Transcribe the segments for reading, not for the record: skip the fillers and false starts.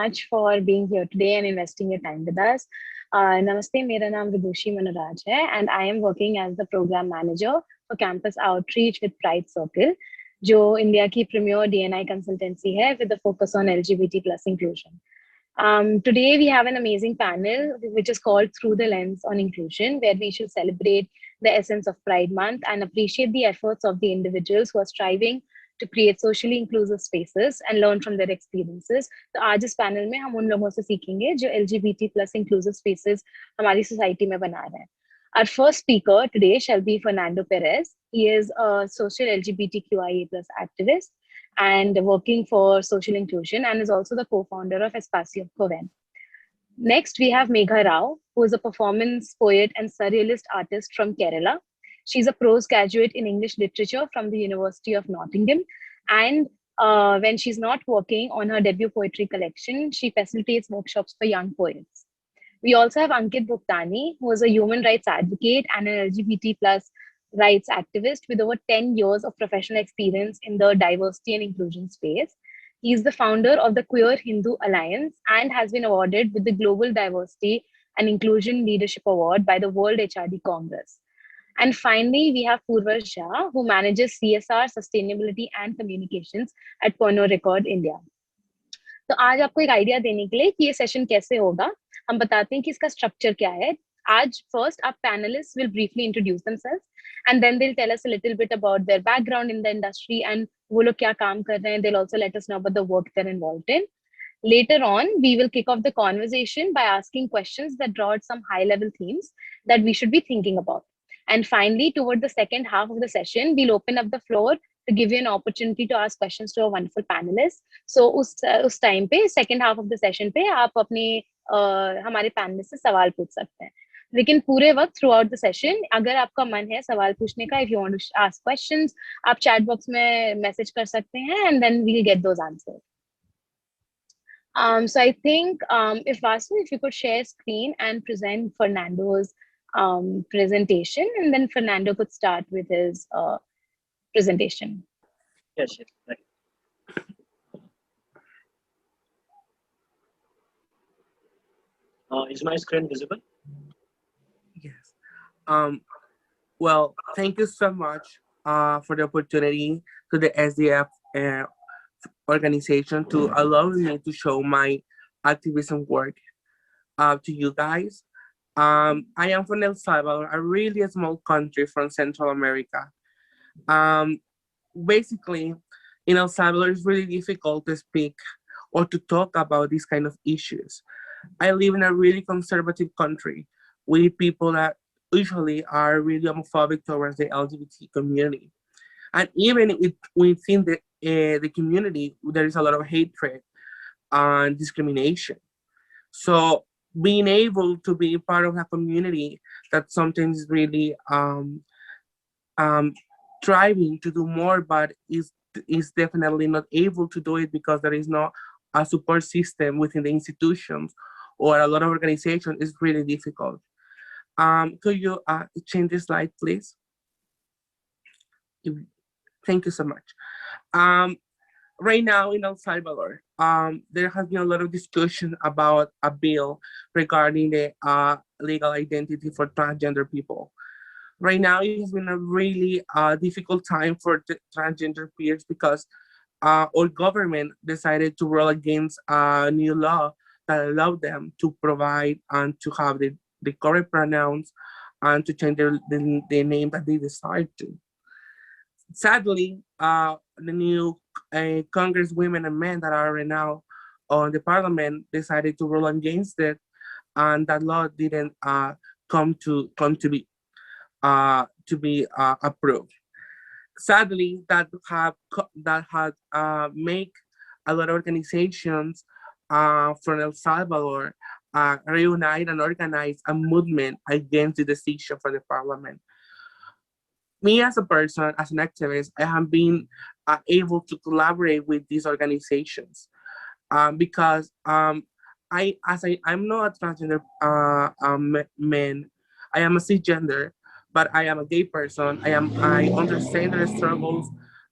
much for being here today and investing your time with us. Namaste, मेरा नाम विदुषी मनोराज है and I am working as the program manager for campus outreach with Pride Circle, जो India की premier D&I consultancy है with a focus on LGBT plus inclusion. Today we have an amazing panel which is called Through the Lens on Inclusion, where we should celebrate the essence of Pride Month and appreciate the efforts of the individuals who are striving to create socially inclusive spaces and learn from their experiences. तो आज इस panel में हम उन लोगों से सीखेंगे जो LGBT plus inclusive spaces हमारी society में बना रहे हैं. Our first speaker today shall be Fernando Perez. He is a social LGBTQIA plus activist and working for social inclusion and is also the co-founder of Espacio Coven. Next, we have Megha Rao, who is a performance poet and surrealist artist from Kerala. She's a prose graduate in English literature from the University of Nottingham. And when she's not working on her debut poetry collection, she facilitates workshops for young poets. We also have Ankit Bhuktani, who is a human rights advocate and an LGBT plus rights activist with over 10 years of professional experience in the diversity and inclusion space. He is the founder of the Queer Hindu Alliance and has been awarded with the Global Diversity and Inclusion Leadership Award by the World HRD Congress. And finally, we have Purva Shah, who manages CSR, Sustainability and Communications at Pernod Ricard India. तो आज आपको एक idea देने के लिए कि ये session कैसे होगा, हम बताते हैं कि इसका स्ट्रक्चर क्या है. आज first our panelists will briefly introduce themselves and then they'll tell us a little bit about their background in the industry and वो लोग क्या काम कर रहे हैं. They'll also let us know about the work they're involved in. Later on, we will kick off the conversation by asking questions that draw out some high-level themes that we should be thinking about. And finally, toward the second half of the session, we'll open up the floor to give you an opportunity to ask questions to our wonderful panelists. So उस time पे, second half of the session पे आप अपने हमारे panelists से सवाल पूछ सकते हैं. लेकिन पूरे वक्त थ्रू आउट द सेशन अगर आपका मन है सवाल पूछने का, if you want to ask questions, आप chat box में message कर सकते हैं and then we'll get those answered. So I think if Vasu, if you could share screen and present Fernando's presentation, and then Fernando could start with his presentation. Yes, yes, right. Is my screen visible? Yes. Well, thank you so much for the opportunity to the SDF organization to allow me to show my activism work to you guys. I am from El Salvador, a really small country from Central America. Basically, in El Salvador, it's really difficult to speak or to talk about these kind of issues. I live in a really conservative country with people that usually are really homophobic towards the LGBT community. And even within the community, there is a lot of hatred and discrimination. So being able to be part of a community that sometimes is really striving to do more, but is definitely not able to do it because there is not a support system within the institutions or a lot of organizations, is really difficult. Could you change the slide, please? Thank you so much. Right now in El Salvador, there has been a lot of discussion about a bill regarding the legal identity for transgender people. Right now, it has been a really difficult time for the transgender peers because our government decided to rule against a new law that allowed them to provide and to have the correct pronouns and to change the name that they decide to. Sadly, the new congresswomen and men that are right now on the parliament decided to rule against it, and that law didn't come to be approved. Sadly, that had make a lot of organizations from El Salvador reunite and organize a movement against the decision for the parliament. Me as a person, as an activist, I have been able to collaborate with these organizations because I'm not a transgender man. I am a cisgender, but I am a gay person. I understand their struggles,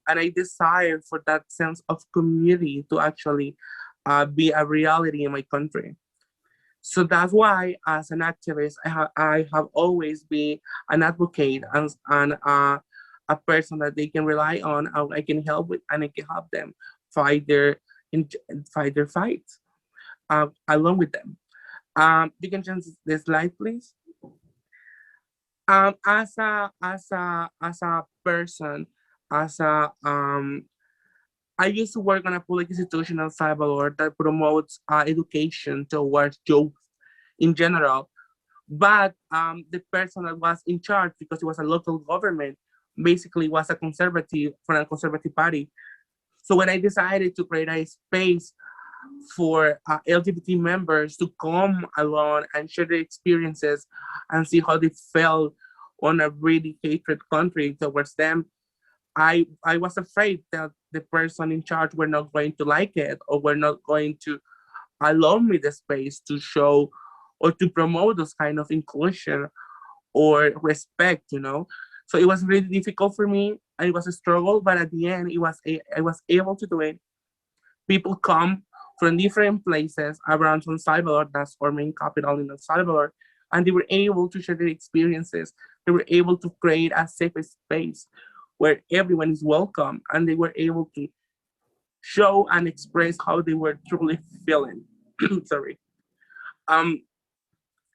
and I desire for that sense of community to actually be a reality in my country. So that's why, as an activist, I have always been an advocate and a person that they can rely on, and I can help with, and I can help them fight their in, fight their fights along with them. You can change the slide, please. As a person, as a I used to work on a public institution in El Salvador that promotes education towards youth in general. But the person that was in charge, because it was a local government, basically was a conservative from a conservative party. So when I decided to create a space for LGBT members to come along and share their experiences and see how they felt on a really hatred country towards them, I was afraid that the person in charge were not going to like it, or were not going to allow me the space to show or to promote those kind of inclusion or respect, you know. So it was really difficult for me, and it was a struggle, but at the end I was able to do it. People come from different places around San Salvador, that's our main capital in El Salvador, and they were able to share their experiences. They were able to create a safe space where everyone is welcome, and they were able to show and express how they were truly feeling. Sorry. Um,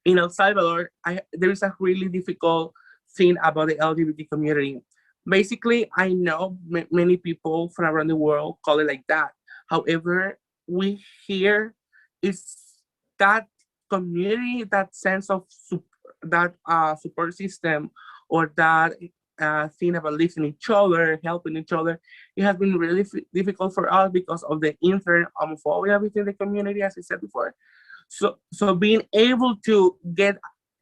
in El Salvador, there is a really difficult thing about the LGBT community. Basically, I know many people from around the world call it like that. However, we here is that community, that sense of that support system, or that thing about listening each other, helping each other. It has been really difficult for us because of the intern homophobia within the community, as I said before. So being able to get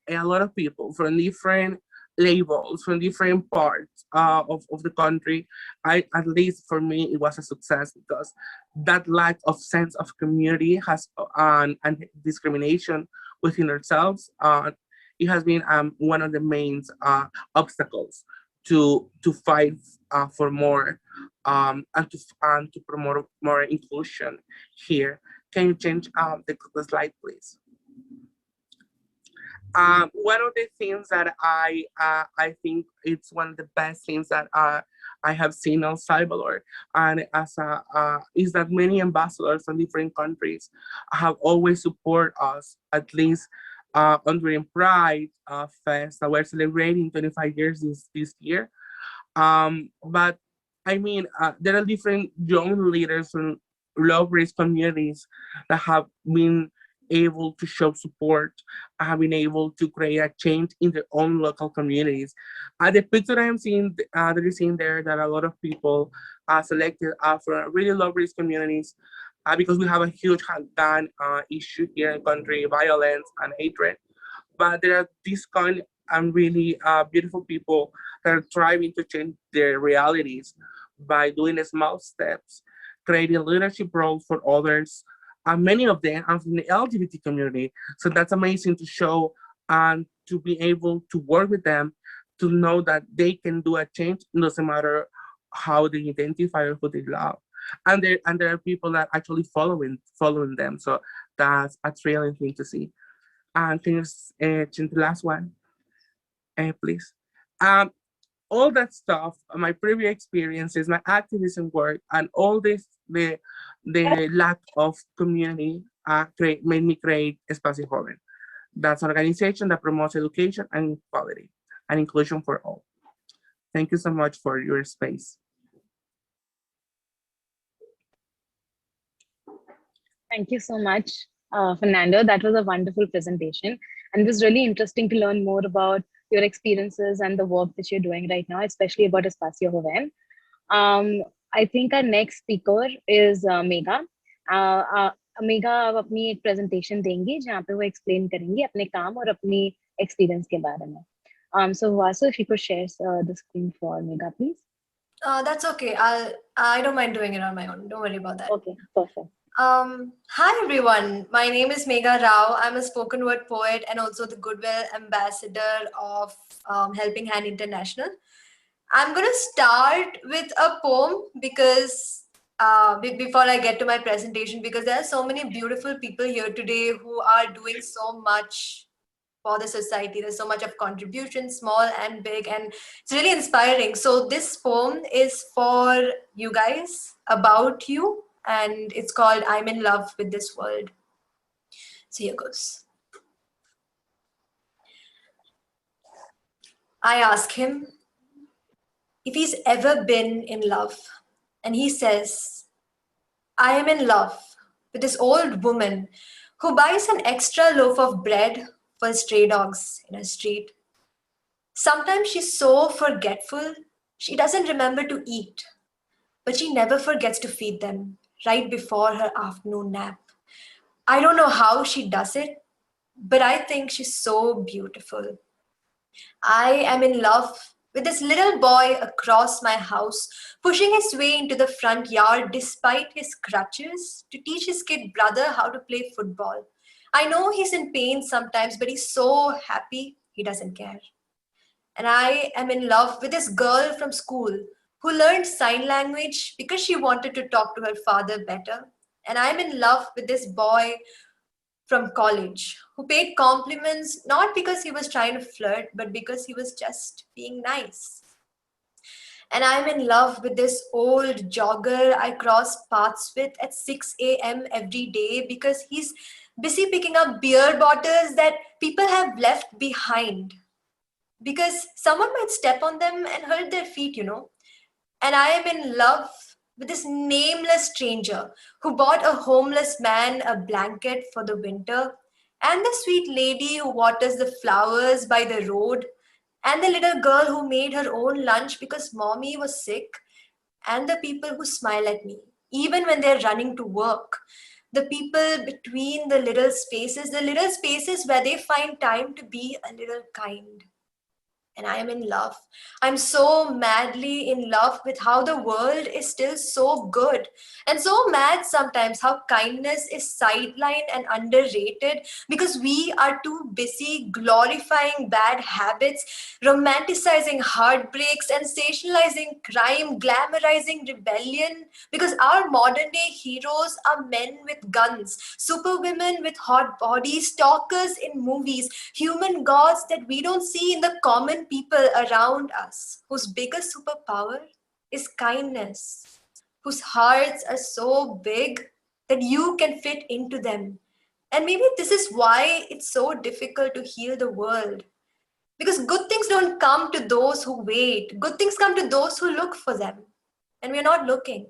a lot of people from different labels, from different parts of the country, at least for me, it was a success, because that lack of sense of community has and discrimination within ourselves, it has been one of the main obstacles to fight for more and to promote more inclusion here. Can you change the slide, please? One of the things that I think it's one of the best things that I have seen in El Salvador, and is that many ambassadors from different countries have always support us, at least during Pride Fest that we're celebrating 25 years this year. But I mean, there are different young leaders from low-risk communities that have been able to show support, have been able to create a change in their own local communities. The picture I'm seeing, that is in there, that a lot of people are selected from really low-risk communities, because we have a huge gun issue here in the country, violence and hatred. But there are these kind of really beautiful people that are trying to change their realities by doing small steps, creating leadership roles for others. Many of them are from the LGBT community. So that's amazing to show and to be able to work with them, to know that they can do a change. It doesn't matter how they identify or who they love. And there are people that actually following them. So that's a thrilling thing to see. And can you change the last one, please? All that stuff, my previous experiences, my activism work, and all this, the lack of community made me create Espacio Joven. That's an organization that promotes education and equality and inclusion for all. Thank you so much for your space. Thank you so much, Fernando. That was a wonderful presentation. And it was really interesting to learn more about your experiences and the work that you're doing right now, especially about Espacio Joven. I think our next speaker is Megha. Mega अब अपनी एक presentation देंगी जहाँ पे वो explain करेंगी अपने काम और अपनी एक्सपीरियंस के बारे में. So Vasu, if you could share the screen for Megha, please. That's okay. I don't mind doing it on my own. Don't worry about that. Okay, perfect. Hi everyone. My name is Megha Rao. I'm a spoken word poet and also the Goodwill Ambassador of Helping Hand International. I'm going to start with a poem because before I get to my presentation, because there are so many beautiful people here today who are doing so much for the society. There's so much of contribution, small and big, and it's really inspiring. So this poem is for you guys, about you, and it's called I'm in Love with This World. So here goes. I ask him if he's ever been in love, and he says, I am in love with this old woman who buys an extra loaf of bread for stray dogs in a street. Sometimes she's so forgetful, she doesn't remember to eat, but she never forgets to feed them right before her afternoon nap. I don't know how she does it, but I think she's so beautiful. I am in love with this little boy across my house, pushing his way into the front yard despite his crutches to teach his kid brother how to play football. I know he's in pain sometimes, but he's so happy he doesn't care. And I am in love with this girl from school who learned sign language because she wanted to talk to her father better. And I'm in love with this boy from college who paid compliments not because he was trying to flirt, but because he was just being nice. And I'm in love with this old jogger I cross paths with at 6 a.m. every day because he's busy picking up beer bottles that people have left behind. Because someone might step on them and hurt their feet, And I am in love with this nameless stranger who bought a homeless man a blanket for the winter, and the sweet lady who waters the flowers by the road, and the little girl who made her own lunch because mommy was sick, and the people who smile at me, even when they're running to work. The people between the little spaces where they find time to be a little kind. And I am in love. I'm so madly in love with how the world is still so good and so mad sometimes how kindness is sidelined and underrated because we are too busy glorifying bad habits, romanticizing heartbreaks, and sensationalizing crime, glamorizing rebellion because our modern day heroes are men with guns, superwomen with hot bodies, stalkers in movies, human gods that we don't see in the common people around us, whose biggest superpower is kindness, whose hearts are so big that you can fit into them. And maybe this is why it's so difficult to heal the world. Because good things don't come to those who wait. Good things come to those who look for them. And we're not looking.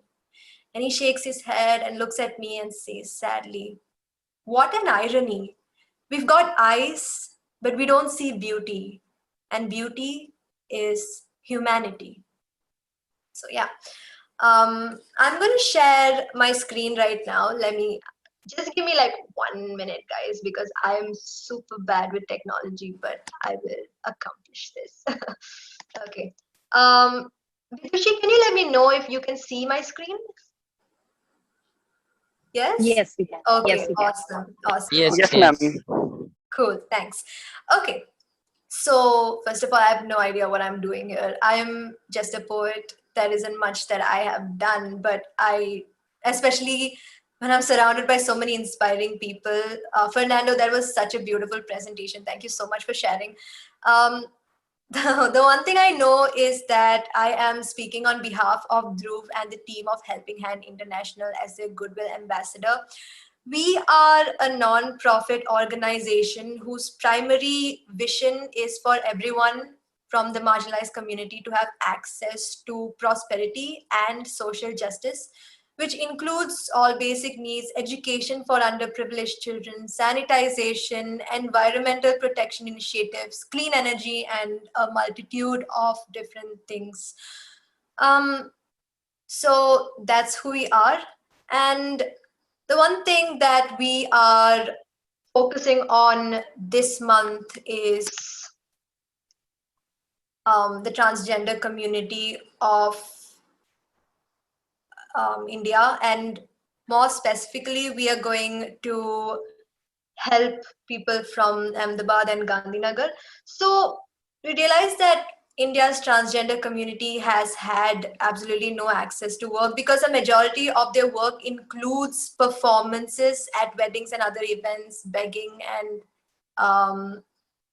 And he shakes his head and looks at me and says sadly, what an irony. We've got eyes, but we don't see beauty. And beauty is humanity. So yeah, I'm going to share my screen right now. Let me just give me like 1 minute, guys, because I'm super bad with technology, but I will accomplish this. Okay. Vidushi, can you let me know if you can see my screen? Yes? Yes, we can. Okay, Yes, we can. awesome. Yes, Yes, yes. ma'am. Cool, thanks. Okay, so first of all, I have no idea what I'm doing here. I am just a poet. There isn't much that I have done, but especially when I'm surrounded by so many inspiring people. Fernando, that was such a beautiful presentation. Thank you so much for sharing. The one thing I know is that I am speaking on behalf of Dhruv and the team of Helping Hand International as their Goodwill Ambassador. We are a non-profit organization whose primary vision is for everyone from the marginalized community to have access to prosperity and social justice, which includes all basic needs, education for underprivileged children, sanitization, environmental protection initiatives, clean energy, and a multitude of different things. So that's who we are. And the one thing that we are focusing on this month is the transgender community of India, and more specifically, we are going to help people from Ahmedabad and Gandhinagar. So we realized that India's transgender community has had absolutely no access to work because a majority of their work includes performances at weddings and other events, begging and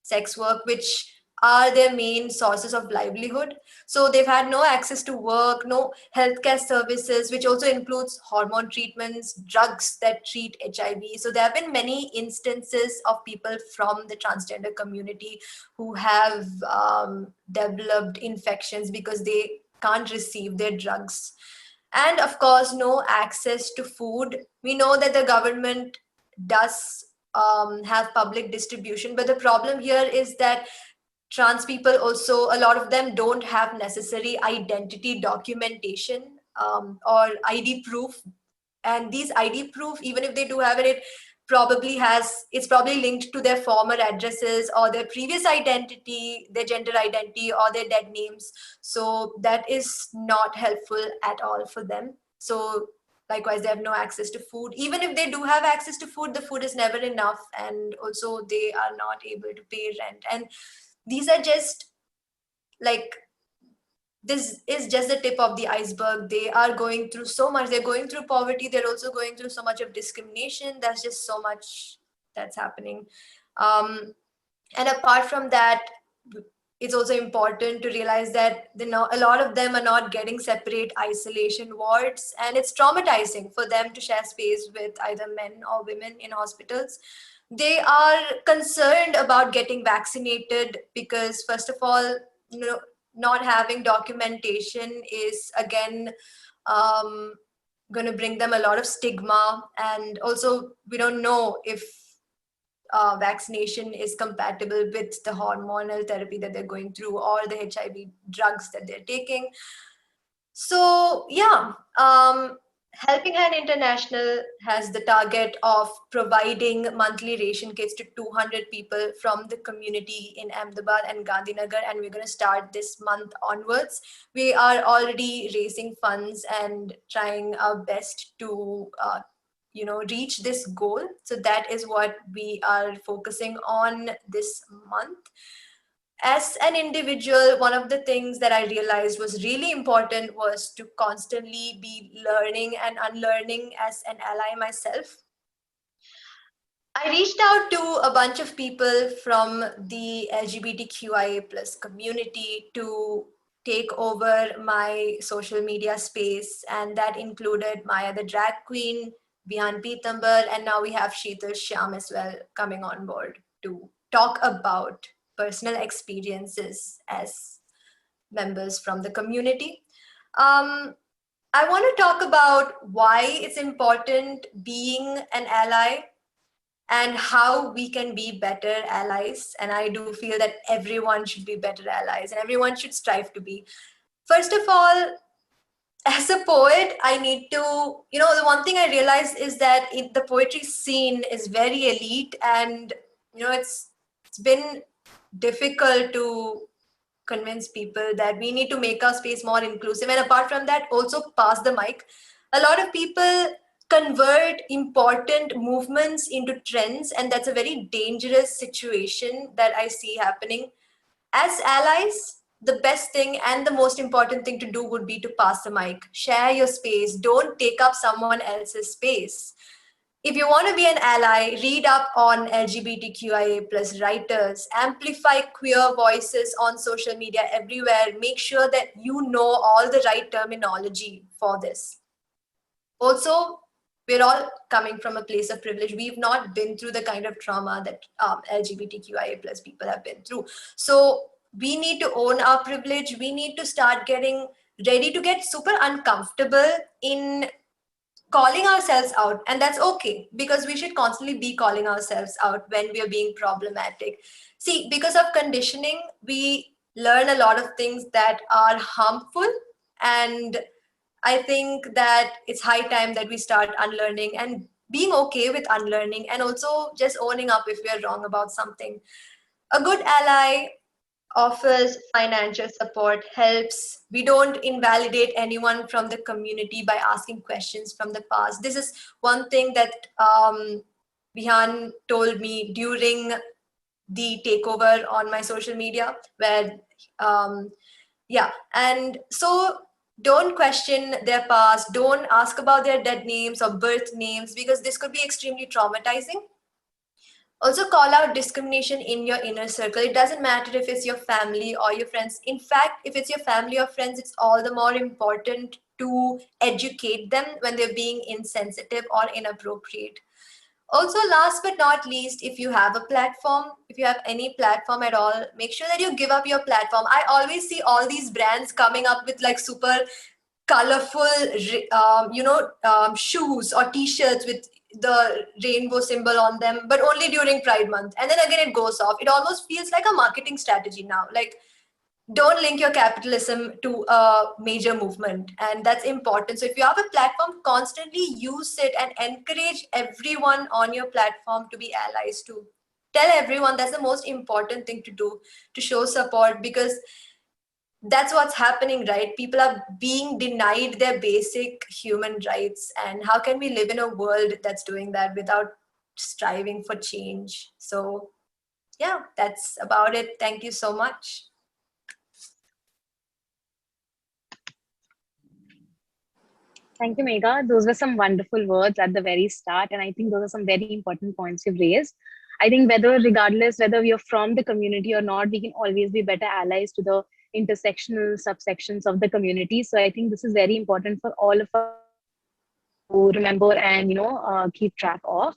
sex work, which are their main sources of livelihood. So they've had no access to work, no healthcare services, which also includes hormone treatments, drugs that treat HIV. So there have been many instances of people from the transgender community who have developed infections because they can't receive their drugs. And of course, no access to food. We know that the government does have public distribution, but the problem here is that trans people also, a lot of them don't have necessary identity documentation or ID proof. And these ID proof, even if they do have it, it's probably linked to their former addresses or their previous identity, their gender identity, or their dead names. So that is not helpful at all for them. So likewise, they have no access to food. Even if they do have access to food, the food is never enough, and also they are not able to pay rent. And these are just like, this is just the tip of the iceberg. They are going through so much. They're going through poverty. They're also going through so much of discrimination. That's just so much that's happening. And apart from that, it's also important to realize that a lot of them are not getting separate isolation wards, and it's traumatizing for them to share space with either men or women in hospitals. They are concerned about getting vaccinated because, first of all, not having documentation is again going to bring them a lot of stigma. And also, we don't know if vaccination is compatible with the hormonal therapy that they're going through or the HIV drugs that they're taking. So yeah, Helping Hand International has the target of providing monthly ration kits to 200 people from the community in Ahmedabad and Gandhinagar, and we're going to start this month onwards. We are already raising funds and trying our best to reach this goal. So that is what we are focusing on this month. As an individual, one of the things that I realized was really important was to constantly be learning and unlearning as an ally myself. I reached out to a bunch of people from the LGBTQIA plus community to take over my social media space, and that included Maya the drag queen, Bihan Pitambar, and now we have Sheetal Shyam as well coming on board to talk about personal experiences as members from the community. I want to talk about why it's important being an ally and how we can be better allies. And I do feel that everyone should be better allies and everyone should strive to be. First of all, as a poet, I need to, the one thing I realized is that the poetry scene is very elite, and, it's been difficult to convince people that we need to make our space more inclusive. And apart from that, also pass the mic. A lot of people convert important movements into trends, and that's a very dangerous situation that I see happening. As allies, the best thing and the most important thing to do would be to pass the mic, share your space, don't take up someone else's space. If you want to be an ally, read up on LGBTQIA plus writers, amplify queer voices on social media everywhere, make sure that you know all the right terminology for this. Also, we're all coming from a place of privilege. We've not been through the kind of trauma that LGBTQIA plus people have been through. So we need to own our privilege. We need to start getting ready to get super uncomfortable in calling ourselves out. And that's okay, because we should constantly be calling ourselves out when we are being problematic. See, because of conditioning, we learn a lot of things that are harmful, and I think that it's high time that we start unlearning and being okay with unlearning, and also just owning up if we are wrong about something. A good ally offers financial support, helps. We don't invalidate anyone from the community by asking questions from the past. This is one thing that Bihan told me during the takeover on my social media, where and so don't question their past, don't ask about their dead names or birth names, because this could be extremely traumatizing. Also, call out discrimination in your inner circle. It doesn't matter if it's your family or your friends. In fact, if it's your family or friends, it's all the more important to educate them when they're being insensitive or inappropriate. Also, last but not least, if you have a platform, if you have any platform at all, make sure that you give up your platform. I always see all these brands coming up with like super colorful, shoes or t-shirts with the rainbow symbol on them, but only during Pride Month. And then again, it goes off. It almost feels like a marketing strategy now. Like, don't link your capitalism to a major movement, and that's important. So if you have a platform, constantly use it and encourage everyone on your platform to be allies too. Tell everyone that's the most important thing to do, to show support, because that's what's happening, right? People are being denied their basic human rights, and how can we live in a world that's doing that without striving for change? So yeah, that's about it. Thank you so much. Thank you, Megha. Those were some wonderful words at the very start. And I think those are some very important points you've raised. I think regardless whether we are from the community or not, we can always be better allies to the intersectional subsections of the community. So I think this is very important for all of us to remember and, keep track of.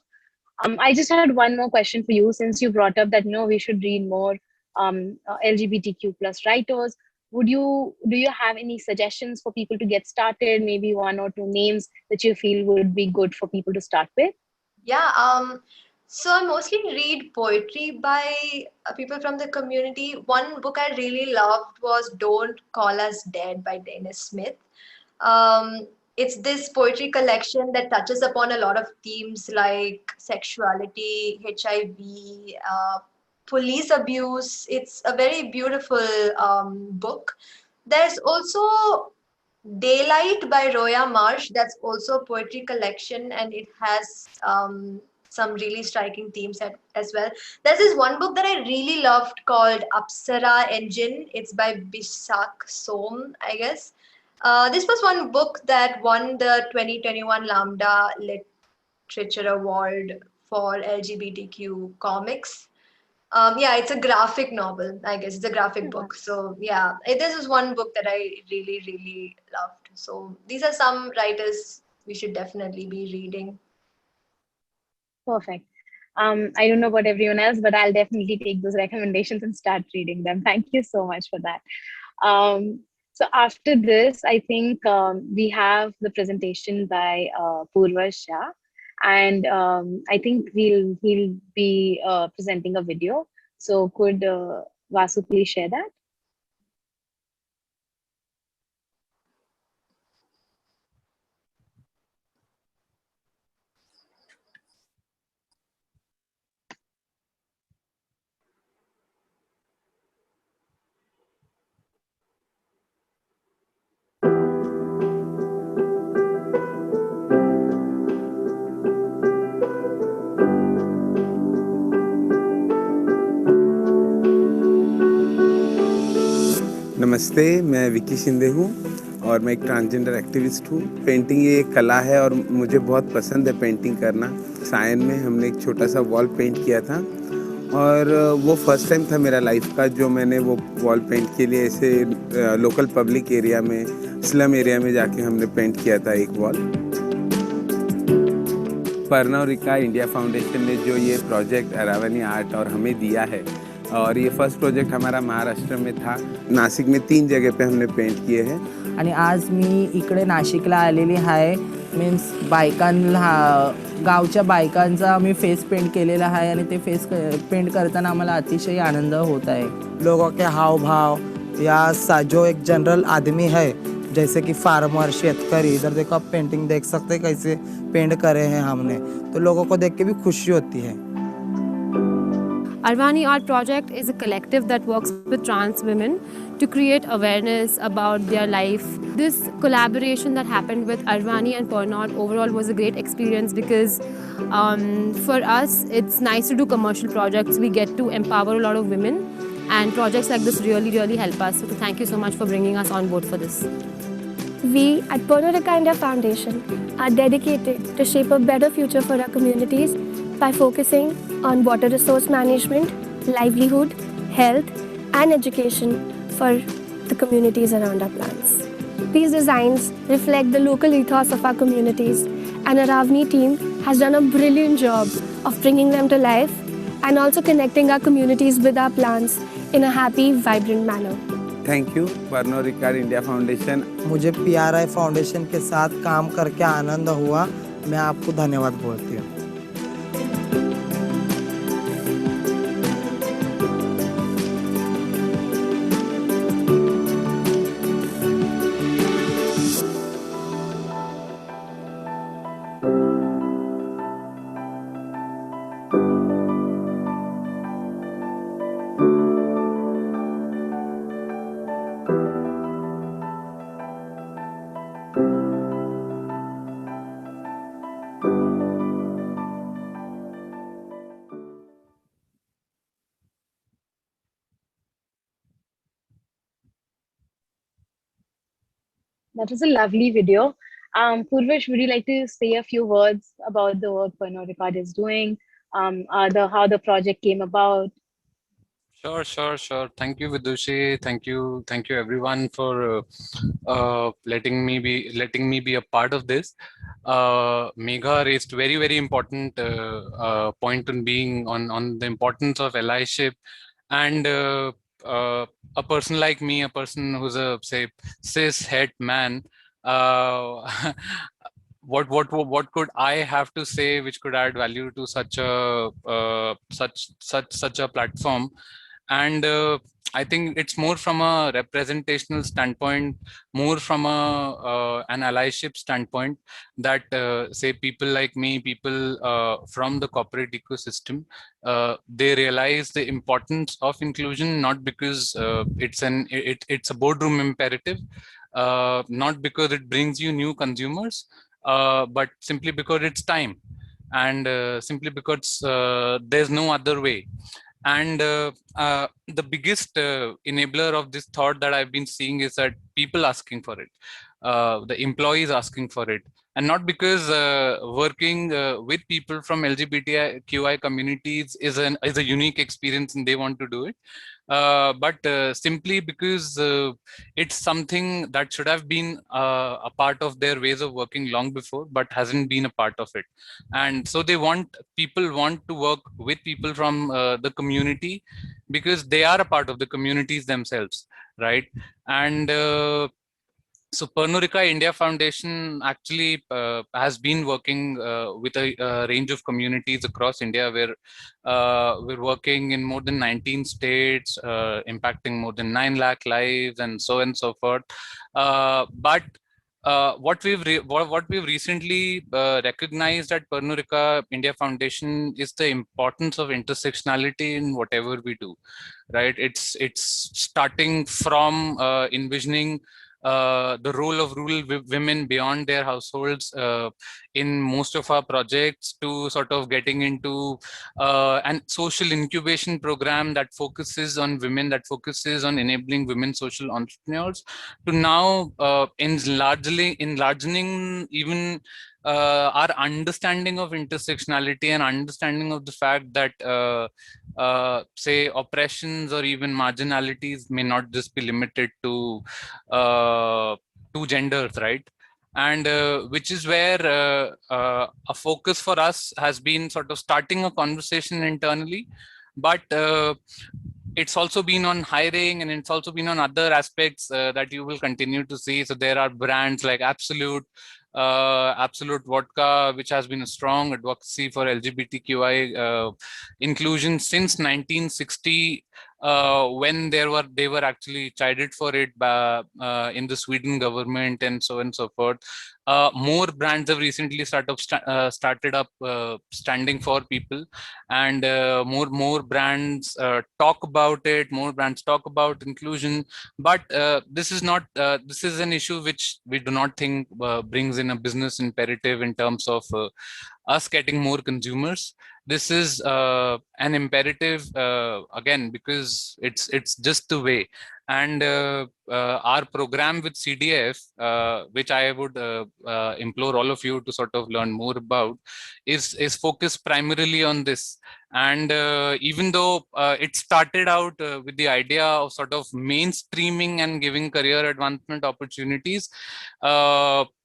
I just had one more question for you, since you brought up that, we should read more LGBTQ plus writers. Do you have any suggestions for people to get started? Maybe one or two names that you feel would be good for people to start with? Yeah, so I mostly read poetry by people from the community. One book I really loved was Don't Call Us Dead by Dennis Smith. It's this poetry collection that touches upon a lot of themes like sexuality, HIV, police abuse. It's a very beautiful book. There's also Daylight by Roya Marsh. That's also a poetry collection, and it has some really striking themes as well. There's this one book that I really loved called Apsara Engine. It's by Bisak Som, I guess. This was one book that won the 2021 Lambda Literature Award for LGBTQ comics. It's a graphic novel, I guess. It's a graphic book. So yeah, this is one book that I really, really loved. So these are some writers we should definitely be reading. Perfect. I don't know about everyone else, but I'll definitely take those recommendations and start reading them. Thank you so much for that. So after this, I think we have the presentation by Purva Shah, and I think he'll be presenting a video. So could Vasu please share that? नमस्ते, मैं विकी शिंदे हूँ और मैं एक transgender activist हूँ। Painting ये एक कला है और मुझे बहुत पसंद है पेंटिंग करना। सायन में हमने एक छोटा सा वॉल पेंट किया था और वो फर्स्ट टाइम था मेरा लाइफ का जो मैंने वो वॉल पेंट के लिए ऐसे लोकल पब्लिक एरिया में, स्लम एरिया में जाके हमने पेंट किया था एक वॉल। पर्ना और रिका इंडिया फाउंडेशन ने जो ये प्रोजेक्ट अरावनी आर्ट और हमें दिया है, और ये फर्स्ट प्रोजेक्ट हमारा महाराष्ट्र में था। नाशिक में 3 जगह पे हमने पेंट किए हैं। आणि आज मी इकडे नाशिकला आलेली आहे। मीन्स बायकांना, गावच्या बायकांचा आम्ही फेस पेंट केलेला आहे आणि ते फेस पेंट करताना आम्हाला अतिशय आनंद होत आहे। लोगों के हाव भाव या जो एक जनरल आदमी है, जैसे कि फार्मर, शेतकरी, इधर देखो आप पेंटिंग देख सकते हैं कैसे पेंट करे हैं हमने, तो लोगों को देख के भी खुशी होती है। Arvani Art Project is a collective that works with trans women to create awareness about their life. This collaboration that happened with Arvani and Pernod overall was a great experience because for us, it's nice to do commercial projects. We get to empower a lot of women, and projects like this really, really help us. So thank you so much for bringing us on board for this. We at Pernod Ricard India Foundation are dedicated to shape a better future for our communities by focusing on water resource management, livelihood, health, and education for the communities around our plants. These designs reflect the local ethos of our communities, and our Avni team has done a brilliant job of bringing them to life and also connecting our communities with our plants in a happy, vibrant manner. Thank you Pernod Ricard India foundation. मुझे PRI foundation के साथ काम करके आनंद हुआ। मैं आपको धन्यवाद बोलती हूँ। That was a lovely video. Purvish, would you like to say a few words about the work Pernod Ricard is doing, how the project came about? Sure. Thank you, Vidushi. Thank you everyone for letting me be a part of this. Megha raised very important point on being on the importance of allyship, and a person like me, a person who's a say cis het man, what could I have to say which could add value to such a platform? And I think it's more from a representational standpoint, more from an allyship standpoint, that say people like me, people from the corporate ecosystem, they realize the importance of inclusion, not because it's a boardroom imperative, not because it brings you new consumers, but simply because it's time, and simply because there's no other way. And the biggest enabler of this thought that I've been seeing is that people asking for it, the employees asking for it, and not because working with people from LGBTQI communities is a unique experience and they want to do it, but simply because it's something that should have been a part of their ways of working long before, but hasn't been a part of it. And so people want to work with people from the community because they are a part of the communities themselves, right? And so Pernod Ricard India Foundation actually has been working with a range of communities across India, where we're working in more than 19 states, impacting more than 9 lakh lives, and so on and so forth. But what we've recently recognized at Pernod Ricard India Foundation is the importance of intersectionality in whatever we do, right? It's starting from envisioning the role of rural women beyond their households in most of our projects, to sort of getting into an social incubation program that focuses on women, that focuses on enabling women social entrepreneurs, to now enlarging even our understanding of intersectionality and understanding of the fact that say oppressions or even marginalities may not just be limited to two genders, right? And which is where a focus for us has been sort of starting a conversation internally, but it's also been on hiring, and it's also been on other aspects that you will continue to see. So there are brands like Absolute Vodka, which has been a strong advocacy for LGBTQI inclusion since 1960, when they were actually chided for it in the Sweden government and so on and so forth. More brands have recently started up standing for people, and more brands talk about it. More brands talk about inclusion, but this is not this is an issue which we do not think brings in a business imperative in terms of us getting more consumers. This is an imperative again, because it's just the way. And our program with CDF, which I would implore all of you to sort of learn more about, is focused primarily on this. And even though it started out with the idea of sort of mainstreaming and giving career advancement opportunities,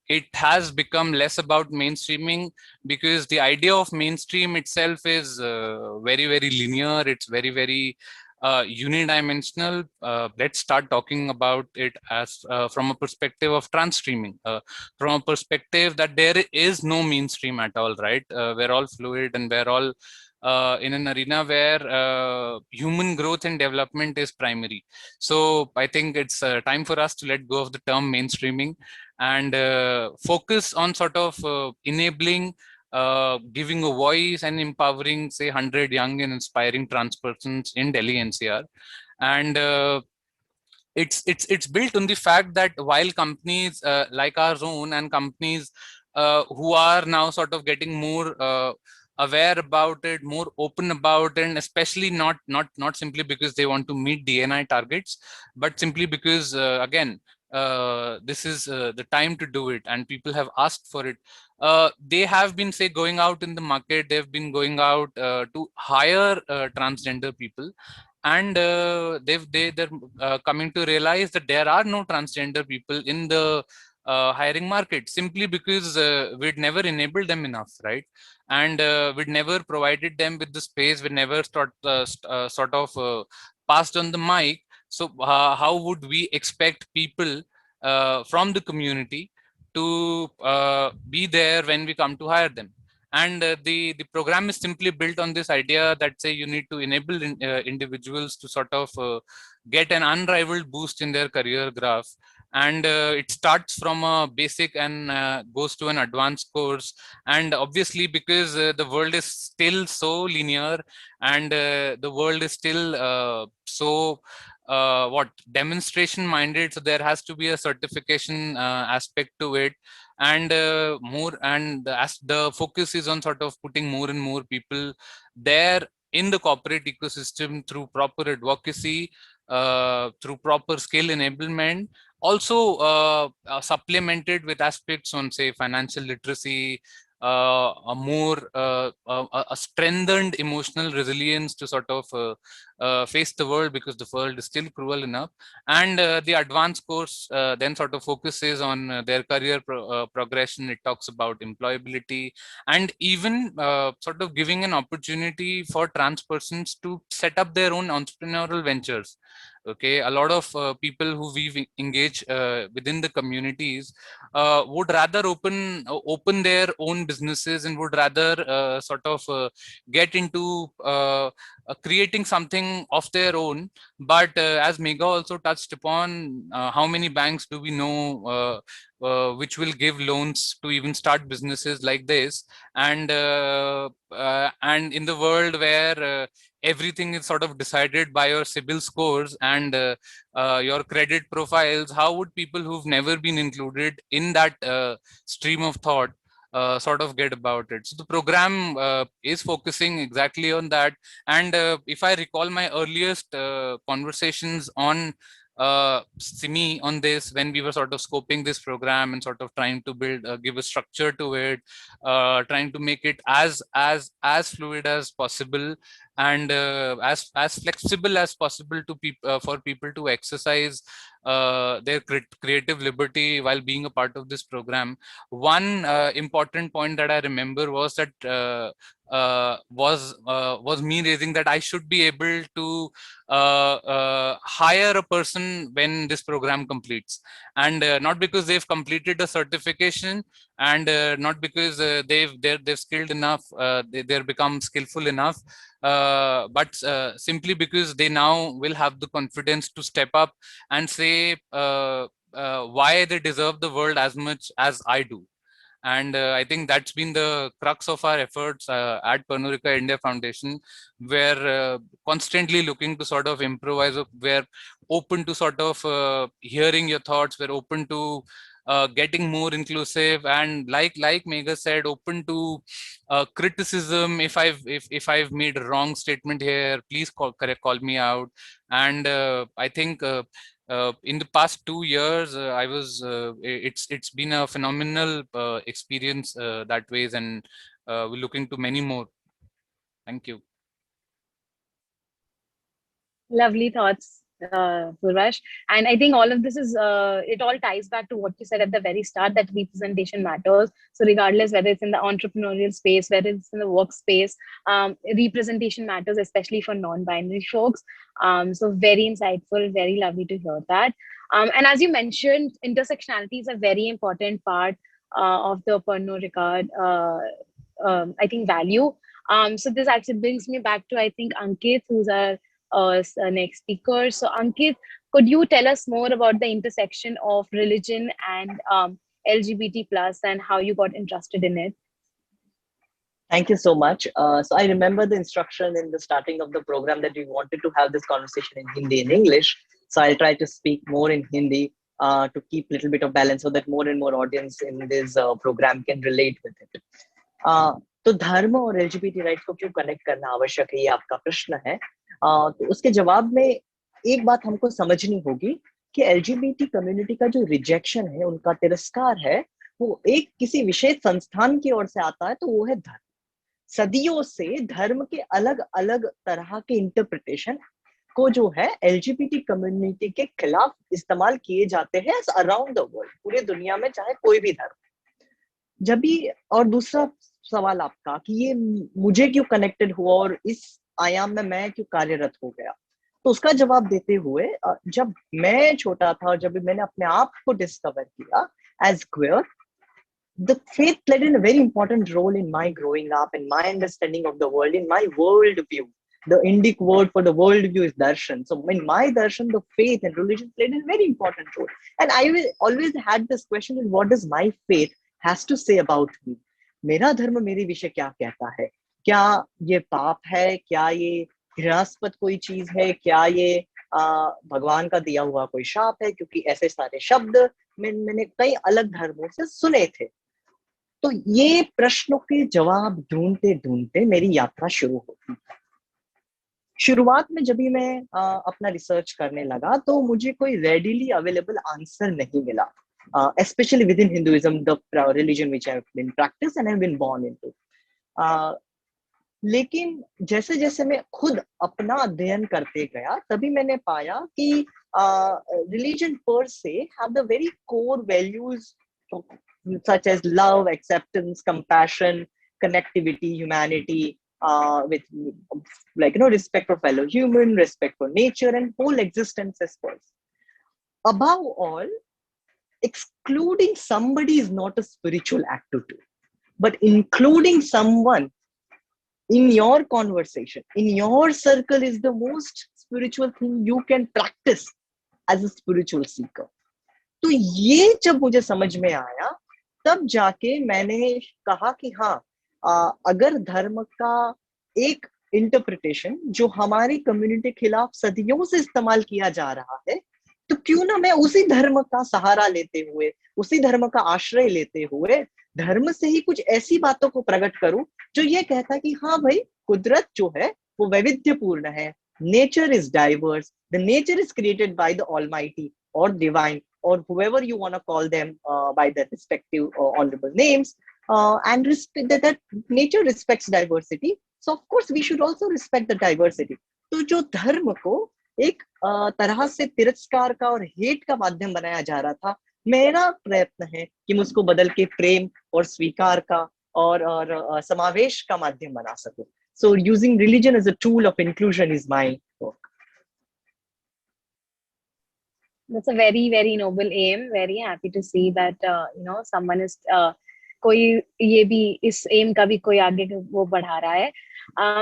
it has become less about mainstreaming, because the idea of mainstream itself is very, very linear. It's very, very unidimensional. Let's start talking about it as from a perspective of trans streaming, from a perspective that there is no mainstream at all, right? We're all fluid, and we're all in an arena where human growth and development is primary. So I think it's time for us to let go of the term mainstreaming and focus on sort of enabling, giving a voice and empowering, say, 100 young and inspiring trans persons in Delhi NCR. And it's built on the fact that while companies like our own, and companies who are now sort of getting more aware about it, more open about it, and especially not simply because they want to meet DNI targets, but simply because again, this is the time to do it, and people have asked for it. They have been, say, going out in the market. They've been going out to hire transgender people, and they're coming to realize that there are no transgender people in the hiring market, simply because we'd never enabled them enough, right? And we'd never provided them with the space. We never sort of passed on the mic. So how would we expect people from the community to be there when we come to hire them? And the program is simply built on this idea that, say, you need to enable individuals to sort of get an unrivaled boost in their career graph. And it starts from a basic and goes to an advanced course. And obviously, because the world is still so linear, and the world is still so demonstration minded, so there has to be a certification aspect to it. And as the focus is on sort of putting more and more people there in the corporate ecosystem through proper advocacy, through proper skill enablement, also supplemented with aspects on, say, financial literacy, a more a strengthened emotional resilience to sort of face the world, because the world is still cruel enough. And the advanced course then sort of focuses on their career progression. It talks about employability, and even sort of giving an opportunity for trans persons to set up their own entrepreneurial ventures. Okay, a lot of people who we engage within the communities would rather open their own businesses, and would rather sort of get into creating something of their own. But as Megha also touched upon, how many banks do we know which will give loans to even start businesses like this? And in the world where everything is sort of decided by your CIBIL scores and your credit profiles, how would people who've never been included in that stream of thought sort of get about it? So the program is focusing exactly on that. And if I recall my earliest conversations on Simi on this, when we were sort of scoping this program and sort of trying to build give a structure to it, trying to make it as fluid as possible, and as flexible as possible to for people to exercise their creative liberty while being a part of this program. One important point that I remember was that was me raising that I should be able to hire a person when this program completes, and not because they've completed a certification and not because they're skilled enough, they're become skillful enough, but simply because they now will have the confidence to step up and say why they deserve the world as much as I do. And I think that's been the crux of our efforts at Pernod Ricard India Foundation. We're constantly looking to sort of improvise. We're open to sort of hearing your thoughts. We're open to getting more inclusive, and like Megha said, open to criticism. If I've made a wrong statement here, please call me out. And I think in the past 2 years, it's been a phenomenal experience that ways, and we're looking to many more. Thank you. Lovely thoughts, Purvash. And I think all of this is, it all ties back to what you said at the very start, that representation matters. So regardless whether it's in the entrepreneurial space, whether it's in the workspace, representation matters, especially for non-binary folks. So very insightful, very lovely to hear that. And as you mentioned, intersectionality is a very important part of the Pernod Ricard, I think, value. So this actually brings me back to, I think, Ankit, who's our next speaker. So Ankit, could you tell us more about the intersection of religion and LGBT plus and how you got interested in it? Thank you so much. So I remember the instruction in the starting of the program that we wanted to have this conversation in Hindi and English. So I'll try to speak more in Hindi to keep a little bit of balance so that more and more audience in this program can relate with it. तो धर्म और LGBT rights को क्यों connect करना आवश्यक है, ये आपका प्रश्न है। तो उसके जवाब में एक बात हमको समझनी होगी कि एलजीबीटी कम्युनिटी का जो रिजेक्शन है, उनका तिरस्कार है, वो एक किसी विशेष संस्थान की ओर से आता है, तो वो है धर्म। सदियों से धर्म के अलग अलग तरह के इंटरप्रिटेशन को जो है एलजीबीटी कम्युनिटी के खिलाफ इस्तेमाल किए जाते हैं अराउंड द वर्ल्ड, पूरे दुनिया में, चाहे कोई भी धर्म। जब भी, और दूसरा सवाल आपका कि ये मुझे क्यों कनेक्टेड हुआ और इस आयाम में मैं क्यों कार्यरत हो गया, तो उसका जवाब देते हुए, जब मैं छोटा था और जब मैंने अपने आप को डिस्कवर किया एज क्वेयर, the faith played a very important role in my growing up, in my understanding of the world, in my worldview. The Indic word for the worldview is darshan. So in my darshan, the faith and religion played a very important role. And I always had this question: what does my faith has to say about me? मेरा धर्म मेरे विषय क्या कहता है? क्या ये पाप है? क्या ये घृणास्पद कोई चीज है? क्या ये भगवान का दिया हुआ कोई शाप है? क्योंकि ऐसे सारे शब्द मैंने कई अलग धर्मों से सुने थे। तो ये प्रश्नों के जवाब ढूंढते ढूंढते मेरी यात्रा शुरू होती है। शुरुआत में जब भी मैं अपना रिसर्च करने लगा, तो मुझे कोई रेडिली अवेलेबल आंसर नहीं मिला, especially within Hinduism, the religion which I have been practiced and I have been born into. लेकिन जैसे जैसे मैं खुद अपना अध्ययन करते गया, तभी मैंने पाया कि religion per se have the very core values such as love, acceptance, compassion, connectivity, humanity, with respect for fellow human, respect for nature and whole existence as well. Above all, excluding somebody is not a spiritual act to do, but including someone in your conversation, in your circle, is the most spiritual thing you can practice as a spiritual seeker. तो ये जब मुझे समझ में आया, तब जाके मैंने कहा कि हाँ, अगर धर्म का एक इंटरप्रिटेशन जो हमारी कम्युनिटी के खिलाफ सदियों से इस्तेमाल किया जा रहा है, तो क्यों ना मैं उसी धर्म का सहारा लेते हुए, उसी धर्म का आश्रय लेते हुए, धर्म से ही कुछ ऐसी बातों को प्रकट करूं जो ये कहता कि हाँ भाई, कुदरत जो है वो वैविध्यपूर्ण है, nature is diverse, the nature is created by the almighty और divine, or whoever you want to call them by their respective honorable names, and respect that nature respects diversity. So of course we should also respect the diversity. तो जो धर्म को एक तरह से तिरस्कार का और हेट का माध्यम बनाया जा रहा था, मेरा प्रयत्न है कि मैं उसको बदल के प्रेम और स्वीकार का और समावेश का माध्यम बना सकूं. So using religion as a tool of inclusion is my work. That's a very, very noble aim. Very happy to see that someone is कोई ये भी इस एम का भी कोई आगे वो बढ़ा रहा है।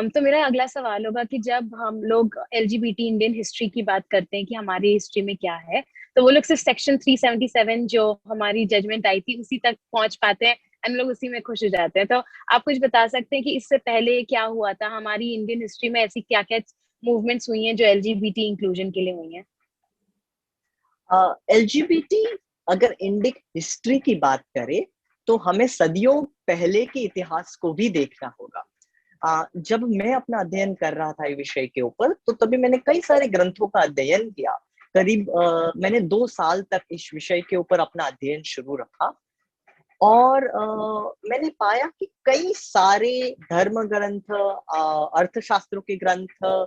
तो मेरा अगला सवाल होगा कि जब हम लोग LGBT इंडियन हिस्ट्री की बात करते हैं कि हमारी हिस्ट्री में क्या है, तो वो लोग सिर्फ सेक्शन 377 जो हमारी जजमेंट आई थी उसी तक पहुंच पाते हैं एंड लोग उसी में खुश हो जाते हैं। तो आप कुछ बता सकते हैं कि इससे पहले क्या हुआ था, हमारी इंडियन हिस्ट्री में ऐसी क्या क्या मूवमेंट्स हुई हैं जो LGBT इंक्लूजन के लिए हुई हैं? LGBT अगर इंडियन हिस्ट्री की बात करें तो हमें सदियों पहले के इतिहास को भी देखना होगा। जब मैं अपना अध्ययन कर रहा था इस विषय के ऊपर, तो तभी मैंने कई सारे ग्रंथों का अध्ययन किया। करीब मैंने 2 साल तक इस विषय के ऊपर अपना अध्ययन शुरू रखा और मैंने पाया कि कई सारे धर्म ग्रंथ, अर्थशास्त्रों के ग्रंथ,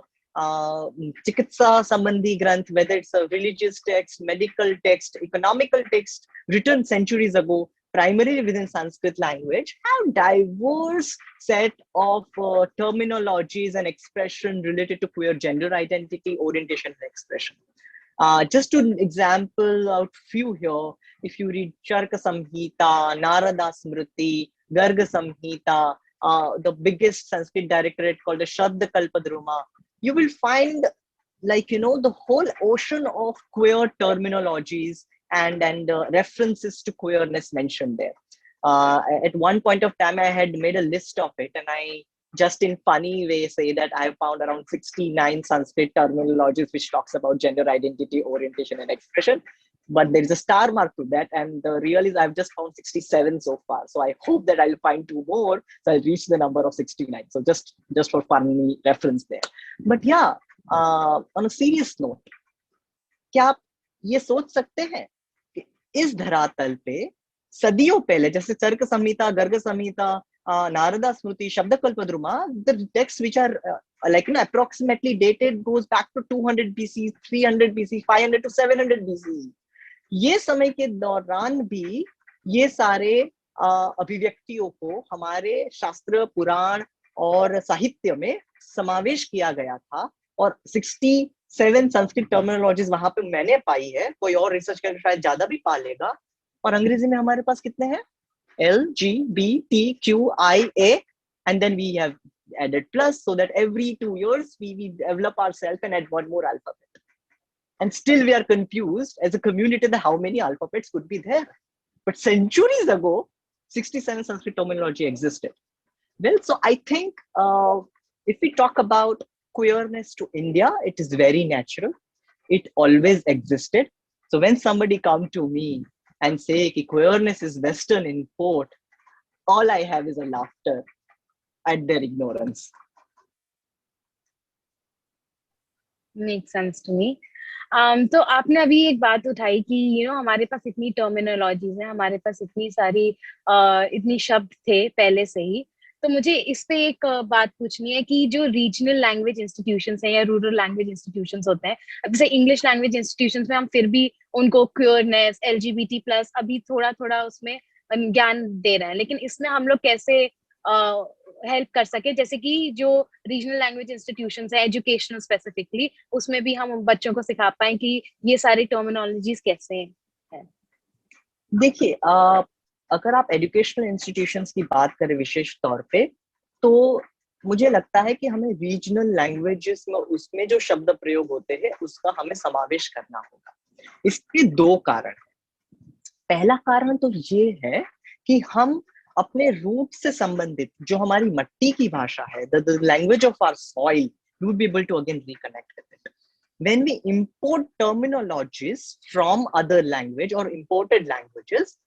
चिकित्सा संबंधी ग्रंथ, whether it's a religious text, medical text, economical text, written centuries ago, primarily within Sanskrit language, have diverse set of terminologies and expression related to queer gender identity, orientation, and expression. Just to example out few here, if you read Charka Samhita, Narada Smriti, Garga Samhita, the biggest Sanskrit directorate called the Shabda Kalpadruma, you will find the whole ocean of queer terminologies and references to queerness mentioned there. At one point of time, I had made a list of it, and I just in funny way say that I found around 69 Sanskrit terminologies which talks about gender identity, orientation, and expression. But there is a star mark to that, and the real is I've just found 67 so far. So I hope that I'll find 2 more, so I'll reach the number of 69. So just for funny reference there. But yeah, on a serious note, क्या आप ये सोच सकते हैं कि इस धरातल पे सदियों पहले, जैसे चरक संहिता, गर्ग संहिता, Narada Smriti, Shabdakalpadruma, the texts which are approximately dated goes back to 200 BC, 300 BC, 500 to 700 BC. ये समय के दौरान भी ये सारे अभिव्यक्तियों को हमारे शास्त्र, पुराण और साहित्य में समावेश किया गया था और 67 संस्कृत टर्मिनोलॉजीज वहां पे मैंने पाई है, कोई और रिसर्च करके शायद ज्यादा भी पा लेगा। और अंग्रेजी में हमारे पास कितने हैं? LGBTQIA, and then we have added plus, so that every 2 years we develop ourselves and add one more alphabet. And still we are confused as a community that how many alphabets could be there. But centuries ago, 67 Sanskrit terminology existed. Well, so I think if we talk about queerness to India, it is very natural. It always existed. So when somebody come to me and say कि queerness is Western import, all I have is a laughter at their ignorance. Makes sense to me. तो आपने अभी एक बात उठाई कि हमारे पास इतनी टर्मिनोलॉजीज हैं, हमारे पास इतनी सारी इतनी शब्द थे पहले से ही। तो मुझे इस पे एक बात पूछनी है कि जो रीजनल लैंग्वेज इंस्टीट्यूशंस हैं या रूरल लैंग्वेज इंस्टीट्यूशंस होते हैं, अब जैसे इंग्लिश लैंग्वेज इंस्टीट्यूशंस में हम फिर भी उनको क्यूरनेस, LGBT+ अभी थोड़ा थोड़ा उसमें ज्ञान दे रहे हैं, लेकिन इसमें हम लोग कैसे हेल्प कर सके, जैसे कि जो रीजनल लैंग्वेज इंस्टीट्यूशंस है एजुकेशनल स्पेसिफिकली, उसमें भी हम बच्चों को सिखा पाए कि ये सारी टर्मिनोलॉजीज कैसे हैं? देखिए, अगर आप एजुकेशनल इंस्टीट्यूशंस की बात करें विशेष तौर पे, तो मुझे लगता है कि हमें रीजनल लैंग्वेजेस में उसमें जो शब्द प्रयोग होते हैं उसका हमें समावेश करना होगा। इसके 2 कारण हैं। पहला कारण तो ये है कि हम अपने रूट से संबंधित जो हमारी मट्टी की भाषा है, the language of our soil, we would be able to again reconnect with it. When we import terminologies from other language or imported languages,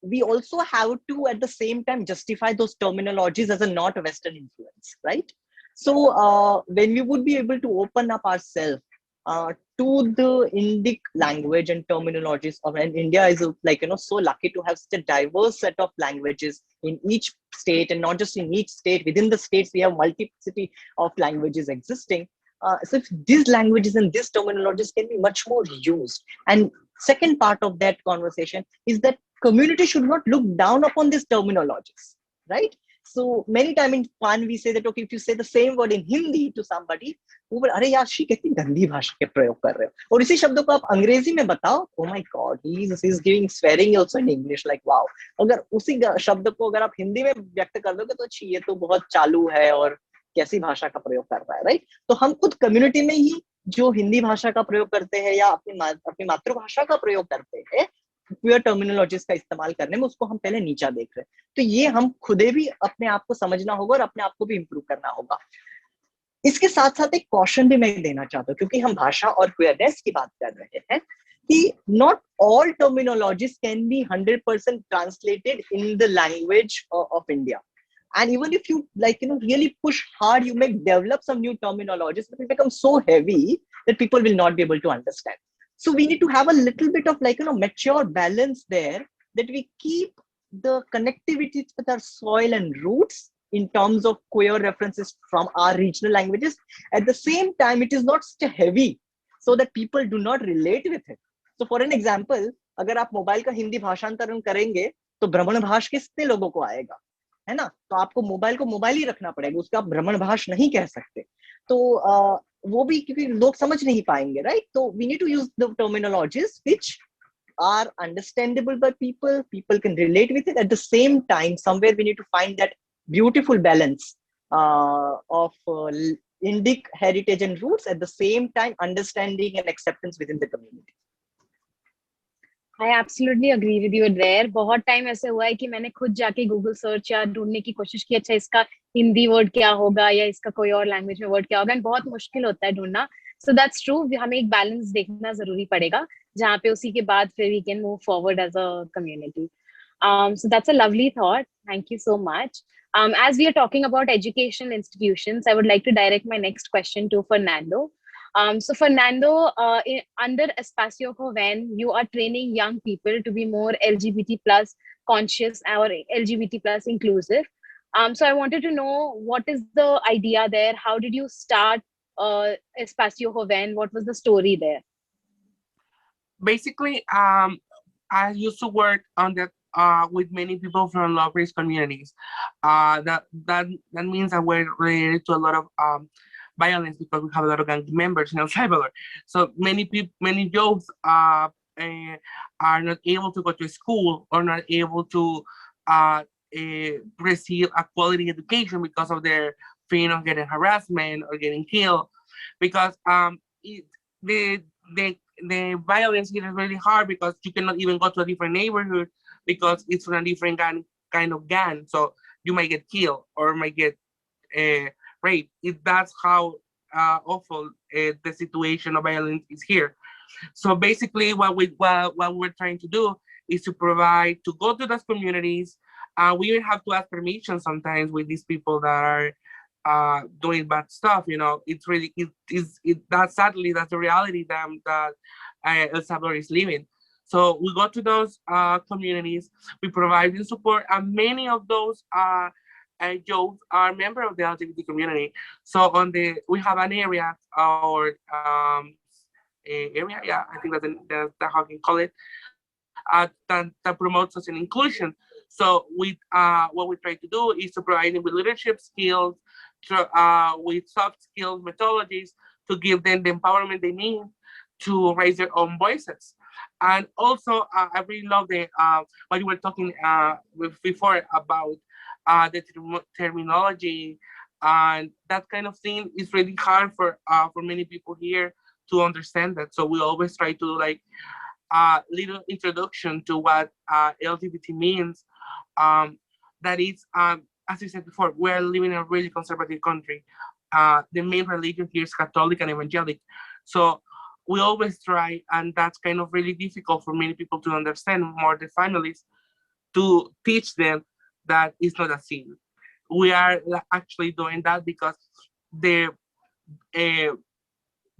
we also have to at the same time justify those terminologies as a not Western influence, right? So when we would be able to open up ourselves to the Indic language and terminologies, and India is so lucky to have such a diverse set of languages in each state, and not just in each state, within the states we have multiplicity of languages existing. So if these languages and these terminologies can be much more used. And second part of that conversation is that community should not look down upon these terminologies, right? So many times in fun, we say that, okay, if you say the same word in Hindi to somebody, वो बोले अरे यार she कितनी गंदी भाषा के प्रयोग कर रहे हो, और इसी शब्दों को आप अंग्रेजी में बताओ, oh my god, he's giving swearing also in English, like wow. अगर उसी शब्द को अगर आप हिंदी में व्यक्त कर दोगे तो ये तो बहुत चालू है और कैसी भाषा का प्रयोग कर रहा है, राइट? तो हम खुद कम्युनिटी में ही जो हिंदी भाषा का प्रयोग करते हैं या अपनी मातृभाषा का प्रयोग करते हैं, क्वियर टर्मिनोलॉजीज का इस्तेमाल करने में, उसको हम पहले नीचा देख रहे हैं। तो ये हम खुदे भी अपने आप को समझना होगा और अपने आप को भी इम्प्रूव करना होगा। इसके साथ साथ एक कॉशन भी मैं देना चाहता हूँ, क्योंकि हम भाषा और क्वियरनेस की बात कर रहे हैं, कि not all terminologies can be 100% translated in the language of India. And even if you really push hard, you may develop some new terminologies, but it becomes so heavy that people will not be able to understand. So we need to have a little bit of mature balance there, that we keep the connectivity with our soil and roots in terms of queer references from our regional languages. At the same time, it is not so heavy so that people do not relate with it. So for an example, अगर आप mobile का हिंदी भाषांतरण करेंगे तो भ्रमण भाष कितने लोगों को आएगा, है ना? तो आपको मोबाइल को मोबाइल ही रखना पड़ेगा, उसका आप भ्रमण भाष नहीं कह सकते। तो वो भी क्योंकि लोग समझ नहीं पाएंगे, राइट? तो we need to use the terminologies which are understandable by people can relate with it. At the same time, somewhere we need to find that beautiful balance of Indic heritage and roots, at the same time understanding and acceptance within the community. I absolutely agree with you there. बहुत time ऐसे हुआ है कि मैंने खुद जाके Google search या ढूंढने की कोशिश की, अच्छा इसका हिंदी वर्ड क्या होगा या इसका कोई और लैंग्वेज में वर्ड क्या होगा, बहुत मुश्किल होता है ढूंढना। So that's true. हमें एक बैलेंस देखना जरूरी पड़ेगा, जहाँ पे उसी के बाद फिर we can move forward as a community. So that's a lovely thought. Thank you so much. As we are talking about educational institutions, I would like to direct my next question to Fernando. So Fernando, under Espacio Joven, you are training young people to be more LGBT plus conscious or LGBT plus inclusive. So I wanted to know, what is the idea there? How did you start Espacio Joven? What was the story there? Basically, I used to work on that with many people from low-risk communities. That means that we're related to a lot of violence, because we have a lot of gang members in El Salvador. So many youths are not able to go to school or not able to receive a quality education because of their fear of getting harassment or getting killed. Because the violence here is really hard, because you cannot even go to a different neighborhood because it's from a different kind of gang. So you might get killed or might get raped. That's how awful the situation of violence is here. So basically, what we're trying to do is to provide, to go to those communities. We even have to ask permission sometimes with these people that are doing bad stuff. It's really sadly that's the reality that El Salvador is living. So we go to those communities, we provide them support, and many of those youth are members of the LGBT community. So we have an area or area, yeah, I think that's how I can call it, that promotes social inclusion. So what we try to do is to provide them with leadership skills, with soft skills, methodologies, to give them the empowerment they need to raise their own voices. And also, I really love what you were talking before about the terminology, and that kind of thing is really hard for many people here to understand that. So we always try to do like a little introduction to what LGBT means. That is, as I said before, we're living in a really conservative country. The main religion here is Catholic and Evangelic. So we always try, and that's kind of really difficult for many people to understand, more the families, to teach them that it's not a sin. We are actually doing that because the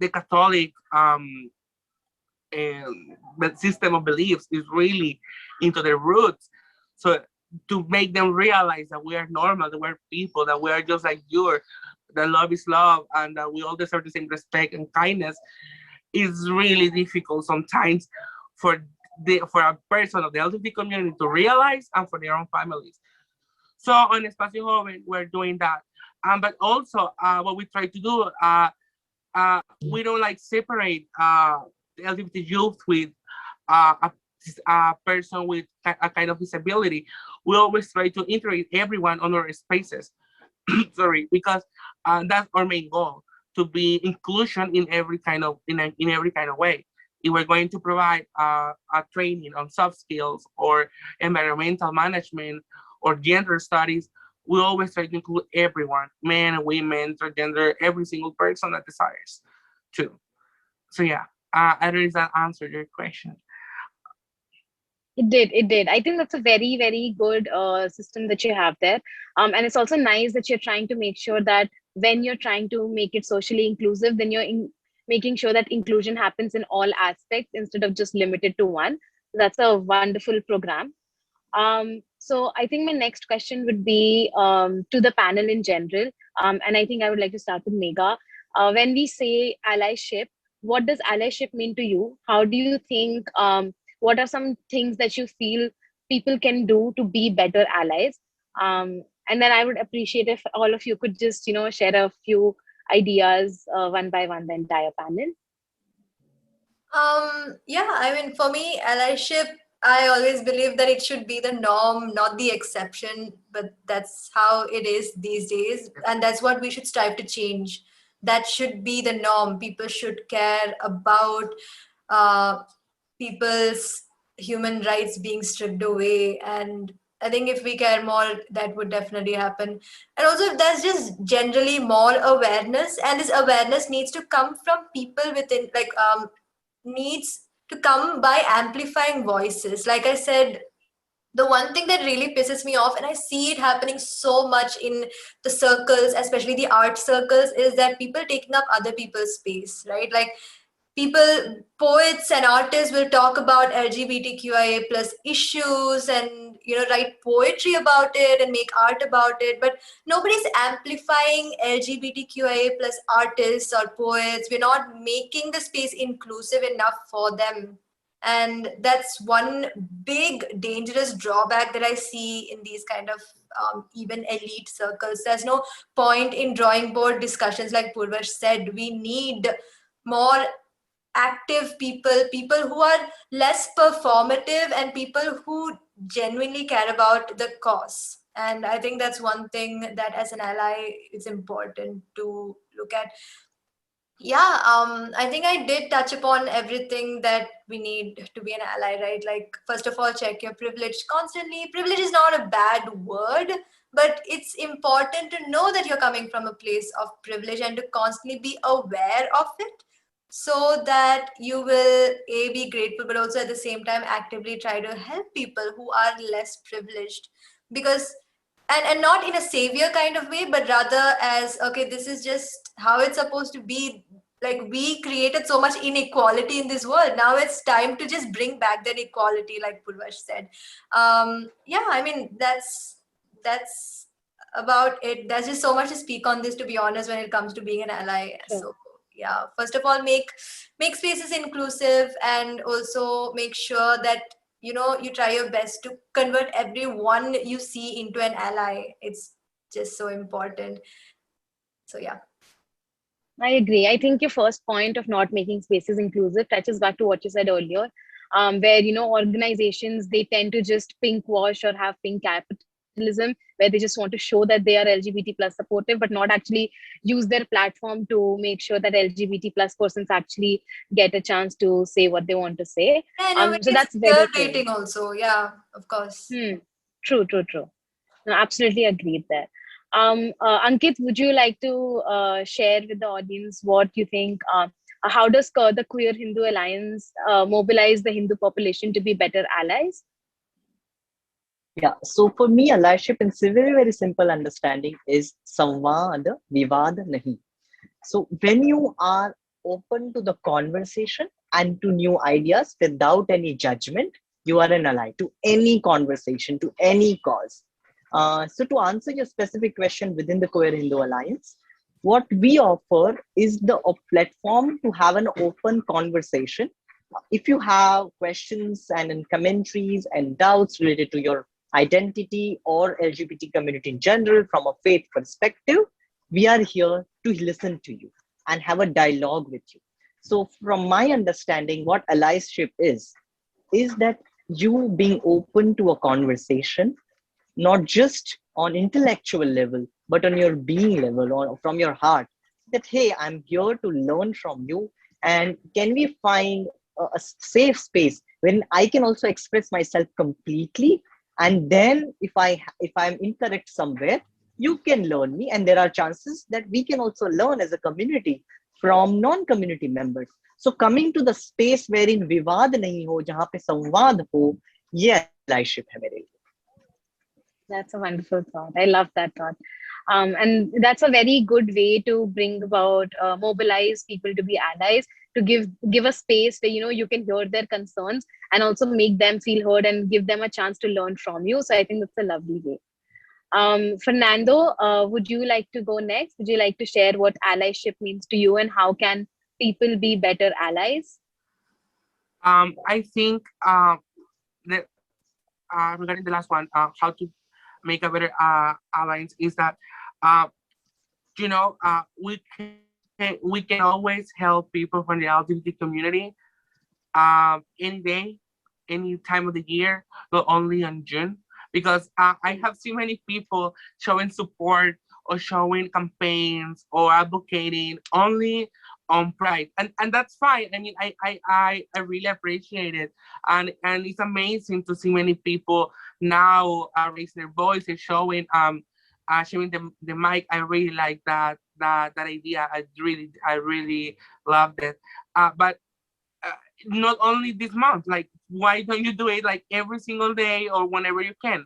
Catholic system of beliefs is really into their roots. So to make them realize that we are normal, that we're people, that we are just like you, that love is love, and that we all deserve the same respect and kindness, is really difficult sometimes for a person of the LGBT community to realize, and for their own families. So on Espacio Joven, we're doing that. But also, what we try to do, we don't like separate the LGBT youth with a person with a kind of disability. We always try to integrate everyone on our spaces. Sorry, because that's our main goal, to be inclusion in every kind of way. If we're going to provide a training on soft skills or environmental management or gender studies, we always try to include everyone, men, women, transgender, every single person that desires to. So yeah, I don't know if that answered your question. It did. I think that's a very, very good system that you have there. And it's also nice that you're trying to make sure that when you're trying to make it socially inclusive, then you're making sure that inclusion happens in all aspects instead of just limited to one. That's a wonderful program. So I think my next question would be to the panel in general. And I think I would like to start with Megha. When we say allyship, what does allyship mean to you? How do you think, what are some things that you feel people can do to be better allies? And then I would appreciate if all of you could just, share a few ideas one by one, the entire panel. Yeah, I mean, for me, allyship, I always believe that it should be the norm, not the exception, but that's how it is these days. And that's what we should strive to change. That should be the norm. People should care about people's human rights being stripped away. And I think if we care more, that would definitely happen. And also, if there's just generally more awareness, and this awareness needs to come from people within, needs to come by amplifying voices. Like I said, the one thing that really pisses me off, and I see it happening so much in the circles, especially the art circles, is that people taking up other people's space, right? Like poets and artists will talk about LGBTQIA plus issues and write poetry about it and make art about it, but nobody's amplifying LGBTQIA plus artists or poets. We're not making the space inclusive enough for them. And that's one big dangerous drawback that I see in these kind of even elite circles. There's no point in drawing board discussions, like Purvash said. We need more active people who are less performative, and people who genuinely care about the cause. And I think that's one thing that as an ally it's important to look at. Yeah, I think I did touch upon everything that we need to be an ally, right? Like, first of all, check your privilege constantly. Privilege is not a bad word, but it's important to know that you're coming from a place of privilege and to constantly be aware of it, so that you will be grateful, but also at the same time actively try to help people who are less privileged. Because and not in a savior kind of way, but rather as, okay, this is just how it's supposed to be. Like, we created so much inequality in this world. Now it's time to just bring back that equality, like Purvash said. Yeah, I mean, that's about it. There's just so much to speak on this, to be honest, when it comes to being an ally. Sure. So yeah, first of all, make spaces inclusive, and also make sure that you try your best to convert everyone you see into an ally. It's just so important. So yeah, I agree. I think your first point of not making spaces inclusive touches back to what you said earlier, where organizations, they tend to just pink wash or have pink capitalism, where they just want to show that they are LGBT plus supportive, but not actually use their platform to make sure that LGBT plus persons actually get a chance to say what they want to say. So that's very rating also. Yeah, of course. True. No, absolutely agreed there. Ankit, would you like to share with the audience what you think? How does the Queer Hindu Alliance mobilize the Hindu population to be better allies? Yeah, so for me, allyship in very, very simple understanding is Samvad Vivad Nahi. So when you are open to the conversation and to new ideas without any judgment, you are an ally to any conversation, to any cause. So to answer your specific question within the Queer Hindu Alliance, what we offer is the platform to have an open conversation. If you have questions and commentaries and doubts related to your identity or LGBT community in general from a faith perspective, we are here to listen to you and have a dialogue with you. So from my understanding, what allyship is that you being open to a conversation, not just on intellectual level, but on your being level or from your heart, that, hey, I'm here to learn from you. And can we find a safe space when I can also express myself completely? And then if I'm incorrect somewhere, you can learn me. And there are chances that we can also learn as a community from non-community members. So coming to the space wherein विवाद नहीं हो, जहाँ पे संवाद हो, ये allyship है मेरे लिए. That's a wonderful thought. I love that thought. And that's a very good way to bring about, mobilize people to be allies, to give a space where, you can hear their concerns and also make them feel heard and give them a chance to learn from you. So I think that's a lovely way. Fernando, would you like to go next? Would you like to share what allyship means to you and how can people be better allies? I think that regarding the last one, how to make a better alliance is that we can always help people from the LGBT community any day, any time of the year, not only on June, because I have seen many people showing support or showing campaigns or advocating only on Pride, and that's fine. I mean, I really appreciate it, and it's amazing to see many people now raising their voices, showing sharing the mic. I really like that idea. I really loved it. But not only this month. Like, why don't you do it like every single day or whenever you can?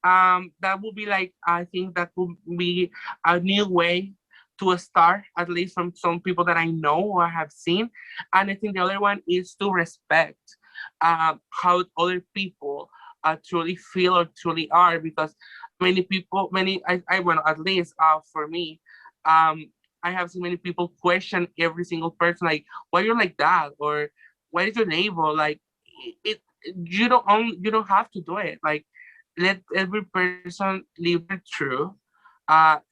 That would be like, I think that would be a new way to start, at least from some people that I know or have seen. And I think the other one is to respect how other people truly feel or truly are, because many people, at least for me, I have seen many people question every single person, like, why you're like that, or what is your label? Like, you don't have to do it. Like, let every person live their truth,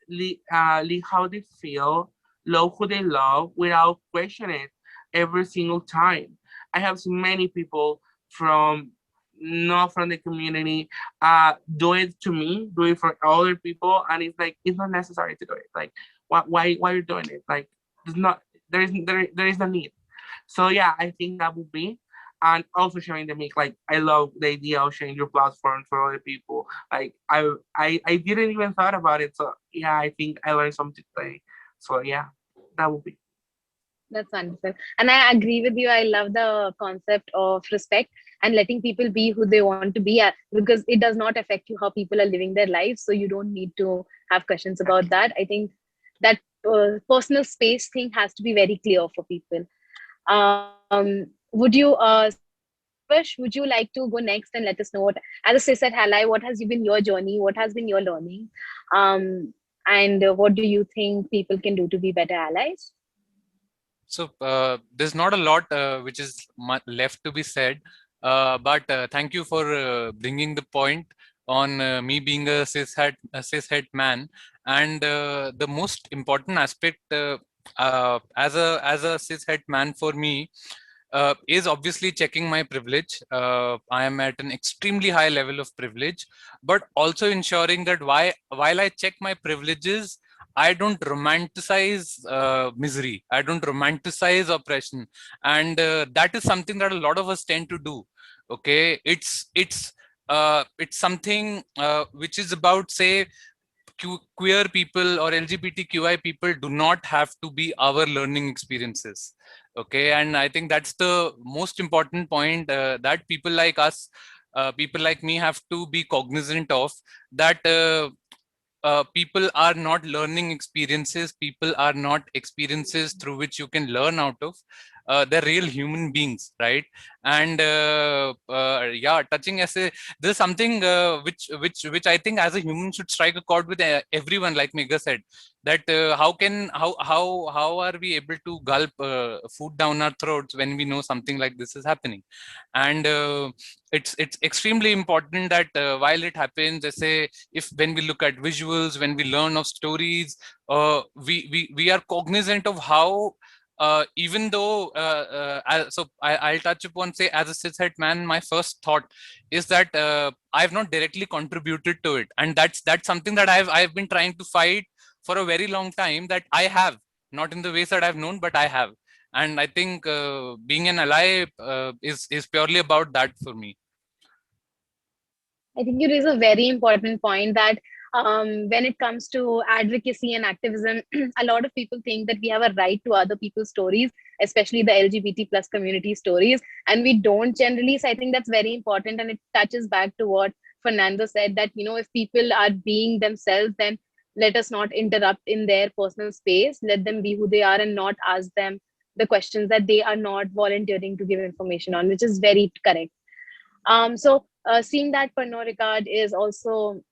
live how they feel, love who they love without questioning it every single time. I have seen many people not from the community do it to me, do it for other people, and it's like, it's not necessary to do it. Like, why you're doing it? Like, there is no need. So yeah, I think that would be. And also sharing the mic. Like, I love the idea of sharing your platform for other people. Like, I didn't even thought about it. So yeah, I think I learned something today. So yeah, that would be. That's wonderful. And I agree with you. I love the concept of respect and letting people be who they want to be, because it does not affect you how people are living their lives. So you don't need to have questions about that. I think that personal space thing has to be very clear for people. Would you, would you like to go next and let us know, as a cishet ally, what has been your journey? What has been your learning? And what do you think people can do to be better allies? So there's not a lot which is left to be said, but thank you for bringing the point on me being a cishet man. And the most important aspect as a cishet man for me is obviously checking my privilege. I am at an extremely high level of privilege, but also ensuring that while I check my privileges, I don't romanticize misery. I don't romanticize oppression, and that is something that a lot of us tend to do. Okay, it's something which is about, say, queer people or LGBTQI people do not have to be our learning experiences. Okay, and I think that's the most important point that people like us, people like me, have to be cognizant of, that people are not learning experiences, people are not experiences through which you can learn out of. they're real human beings, right? And yeah, touching essay, this is something which I think as a human should strike a chord with everyone, like Megha said, that how are we able to gulp food down our throats when we know something like this is happening? And it's extremely important that while it happens, I say, if when we look at visuals, when we learn of stories, we are cognizant of how even though I'll touch upon, say, as a cishet man, my first thought is that I've not directly contributed to it, and that's something that I've been trying to fight for a very long time, that I have, not in the ways that I've known, but I have. And I think being an ally is purely about that for me. I think you raise a very important point that when it comes to advocacy and activism, a lot of people think that we have a right to other people's stories, especially the LGBT plus community stories, and we don't generally. So I think that's very important, and it touches back to what Fernando said, that, you know, if people are being themselves, then let us not interrupt in their personal space. Let them be who they are and not ask them the questions that they are not volunteering to give information on, which is very correct. Seeing that Pernod Ricard is also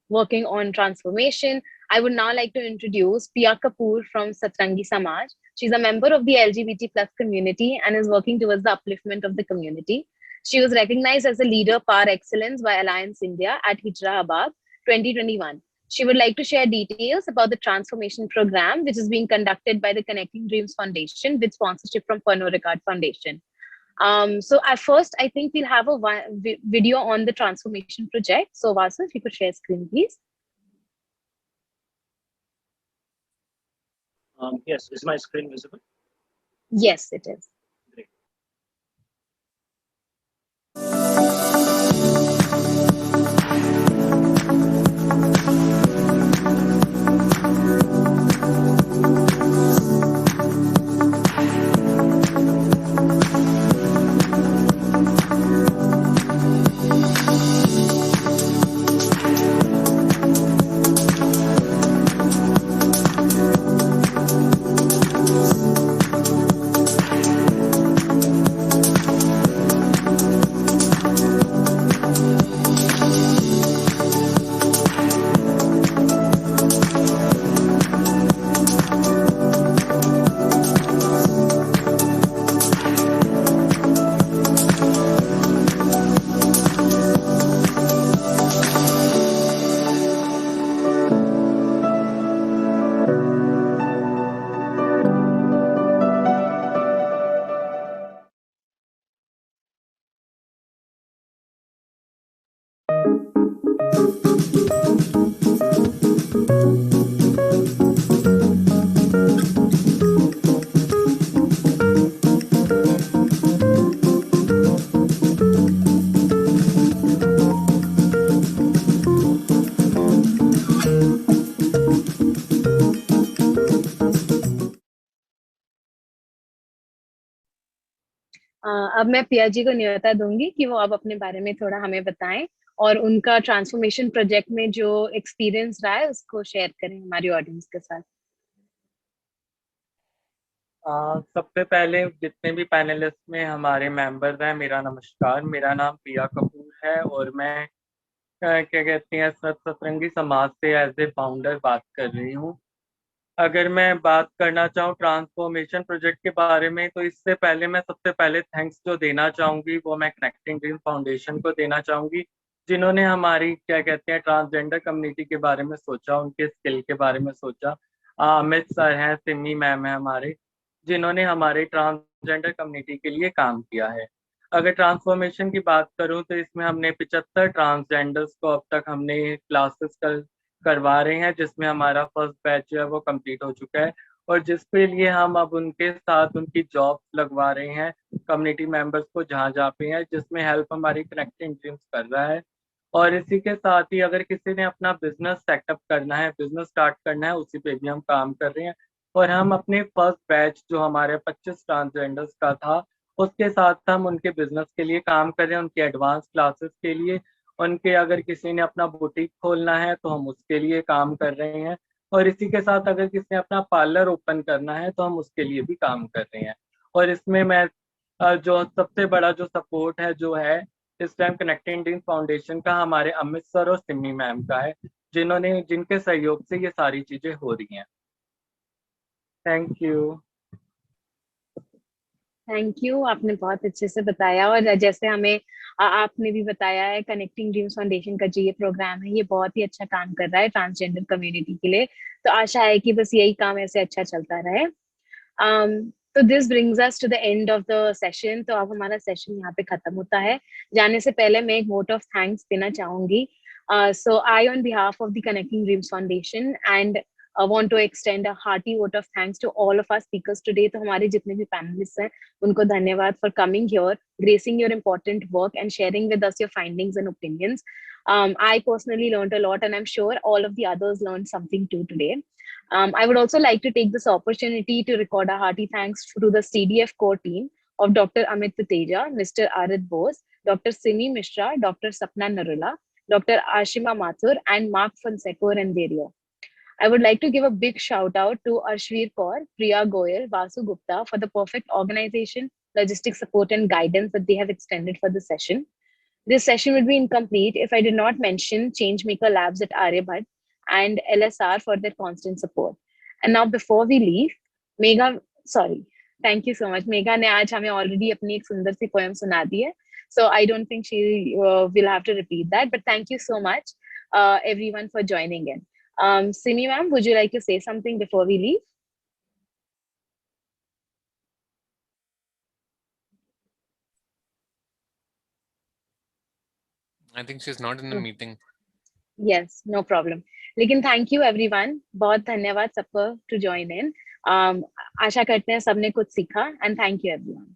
working on transformation, I would now like to introduce Pia Kapoor from Satrangi Samaj. She's a member of the LGBT plus community and is working towards the upliftment of the community. She was recognized as a leader par excellence by Alliance India at Hyderabad 2021. She would like to share details about the transformation program, which is being conducted by the Connecting Dreams Foundation with sponsorship from Pernod Ricard Foundation. So at first, I think we'll have a video on the transformation project. So Vasu, if you could share screen, please. Yes, is my screen visible? Yes, it is. Great. अब मैं पिया जी को न्योता दूंगी कि वो अब अपने बारे में थोड़ा हमें बताएं और उनका ट्रांसफॉर्मेशन प्रोजेक्ट में जो एक्सपीरियंस रहा है उसको शेयर करें हमारी ऑडियंस के साथ। सबसे पहले जितने भी पैनलिस्ट में हमारे मेंबर्स हैं, मेरा नमस्कार। मेरा नाम पिया कपूर है और मैं क्या कहते हैं सतरंगी समाज से एज ए फाउंडर बात कर रही हूँ। अगर मैं बात करना चाहूँ ट्रांसफॉर्मेशन प्रोजेक्ट के बारे में, तो इससे पहले मैं सबसे पहले थैंक्स जो देना चाहूँगी वो मैं कनेक्टिंग ड्रीम फाउंडेशन को देना चाहूँगी, जिन्होंने हमारी क्या कहते हैं ट्रांसजेंडर कम्युनिटी के बारे में सोचा, उनके स्किल के बारे में सोचा। अमित सर हैं, सिमी मैम है हमारे, जिन्होंने हमारे ट्रांसजेंडर कम्युनिटी के लिए काम किया है। अगर ट्रांसफॉर्मेशन की बात करूं तो इसमें हमने 75 ट्रांसजेंडर्स को अब तक हमने क्लासेस करवा रहे हैं, जिसमें हमारा फर्स्ट बैच जो है वो कंप्लीट हो चुका है और जिसके लिए हम अब उनके साथ उनकी जॉब लगवा रहे हैं कम्युनिटी मेंबर्स को जहाँ जहाँ पे हैं, जिसमें हेल्प हमारी कनेक्टिंग ड्रीम्स कर रहा है। और इसी के साथ ही अगर किसी ने अपना बिजनेस सेटअप करना है, बिजनेस स्टार्ट करना है, उसी पे भी हम काम कर रहे हैं। और हम अपने फर्स्ट बैच जो हमारे 25 ट्रांसजेंडर्स का था, उसके साथ हम उनके बिजनेस के लिए काम कर रहे हैं, उनके एडवांस क्लासेस के लिए। उनके अगर किसी ने अपना बुटीक खोलना है तो हम उसके लिए काम कर रहे हैं। और इसी के साथ अगर किसी ने अपना पार्लर ओपन करना है तो हम उसके लिए भी काम कर रहे हैं। और इसमें मैं जो सबसे बड़ा जो सपोर्ट है जो है इस टाइम कनेक्टिंग ड्रीम्स फाउंडेशन का हमारे अमित सर और सिमी मैम का है, जिनके सहयोग से ये सारी चीजें हो रही हैं। Thank you. थैंक यू, आपने बहुत अच्छे से बताया। और जैसे हमें आपने भी बताया है, कनेक्टिंग ड्रीम्स फाउंडेशन का जो ये प्रोग्राम है ये बहुत ही अच्छा काम कर रहा है ट्रांसजेंडर कम्युनिटी के लिए। तो आशा है कि बस यही काम ऐसे अच्छा चलता रहे। तो this brings us to the end of the session. तो अब हमारा सेशन यहाँ पे खत्म होता है। जाने से पहले मैं एक वोट ऑफ थैंक्स देना चाहूंगी। So I, on behalf of the Connecting Dreams Foundation, and want to extend a hearty vote of thanks to all of our speakers today. तो हमारे जितने भी panelists हैं, उनको धन्यवाद for coming here, gracing your important work and sharing with us your findings and opinions. I personally learned a lot, and I'm sure all of the others learned something too today. I would also like to take this opportunity to record a hearty thanks to the CDF core team of Dr. Amit Tuteja, Mr. Arid Bose, Dr. Simi Mishra, Dr. Sapna Narula, Dr. Ashima Mathur, and Mark Fonseca and Derio. I would like to give a big shout out to Arshveer Kaur, Priya Goyal, Vasu Gupta for the perfect organization, logistic support, and guidance that they have extended for the session. This session would be incomplete if I did not mention Changemaker Labs at Aryabhat and LSR for their constant support. And now before we leave, thank you so much. Megha ने आज हमें already अपनी एक सुंदर सी poem सुना दी है. So I don't think she will have to repeat that. But thank you so much, everyone, for joining in. Simi ma'am, would you like to say something before we leave? I think she's not in the meeting. Yes, no problem. लेकिन thank you everyone. बहुत धन्यवाद सबको to join in. आशा करते हैं सबने कुछ सीखा, and thank you everyone.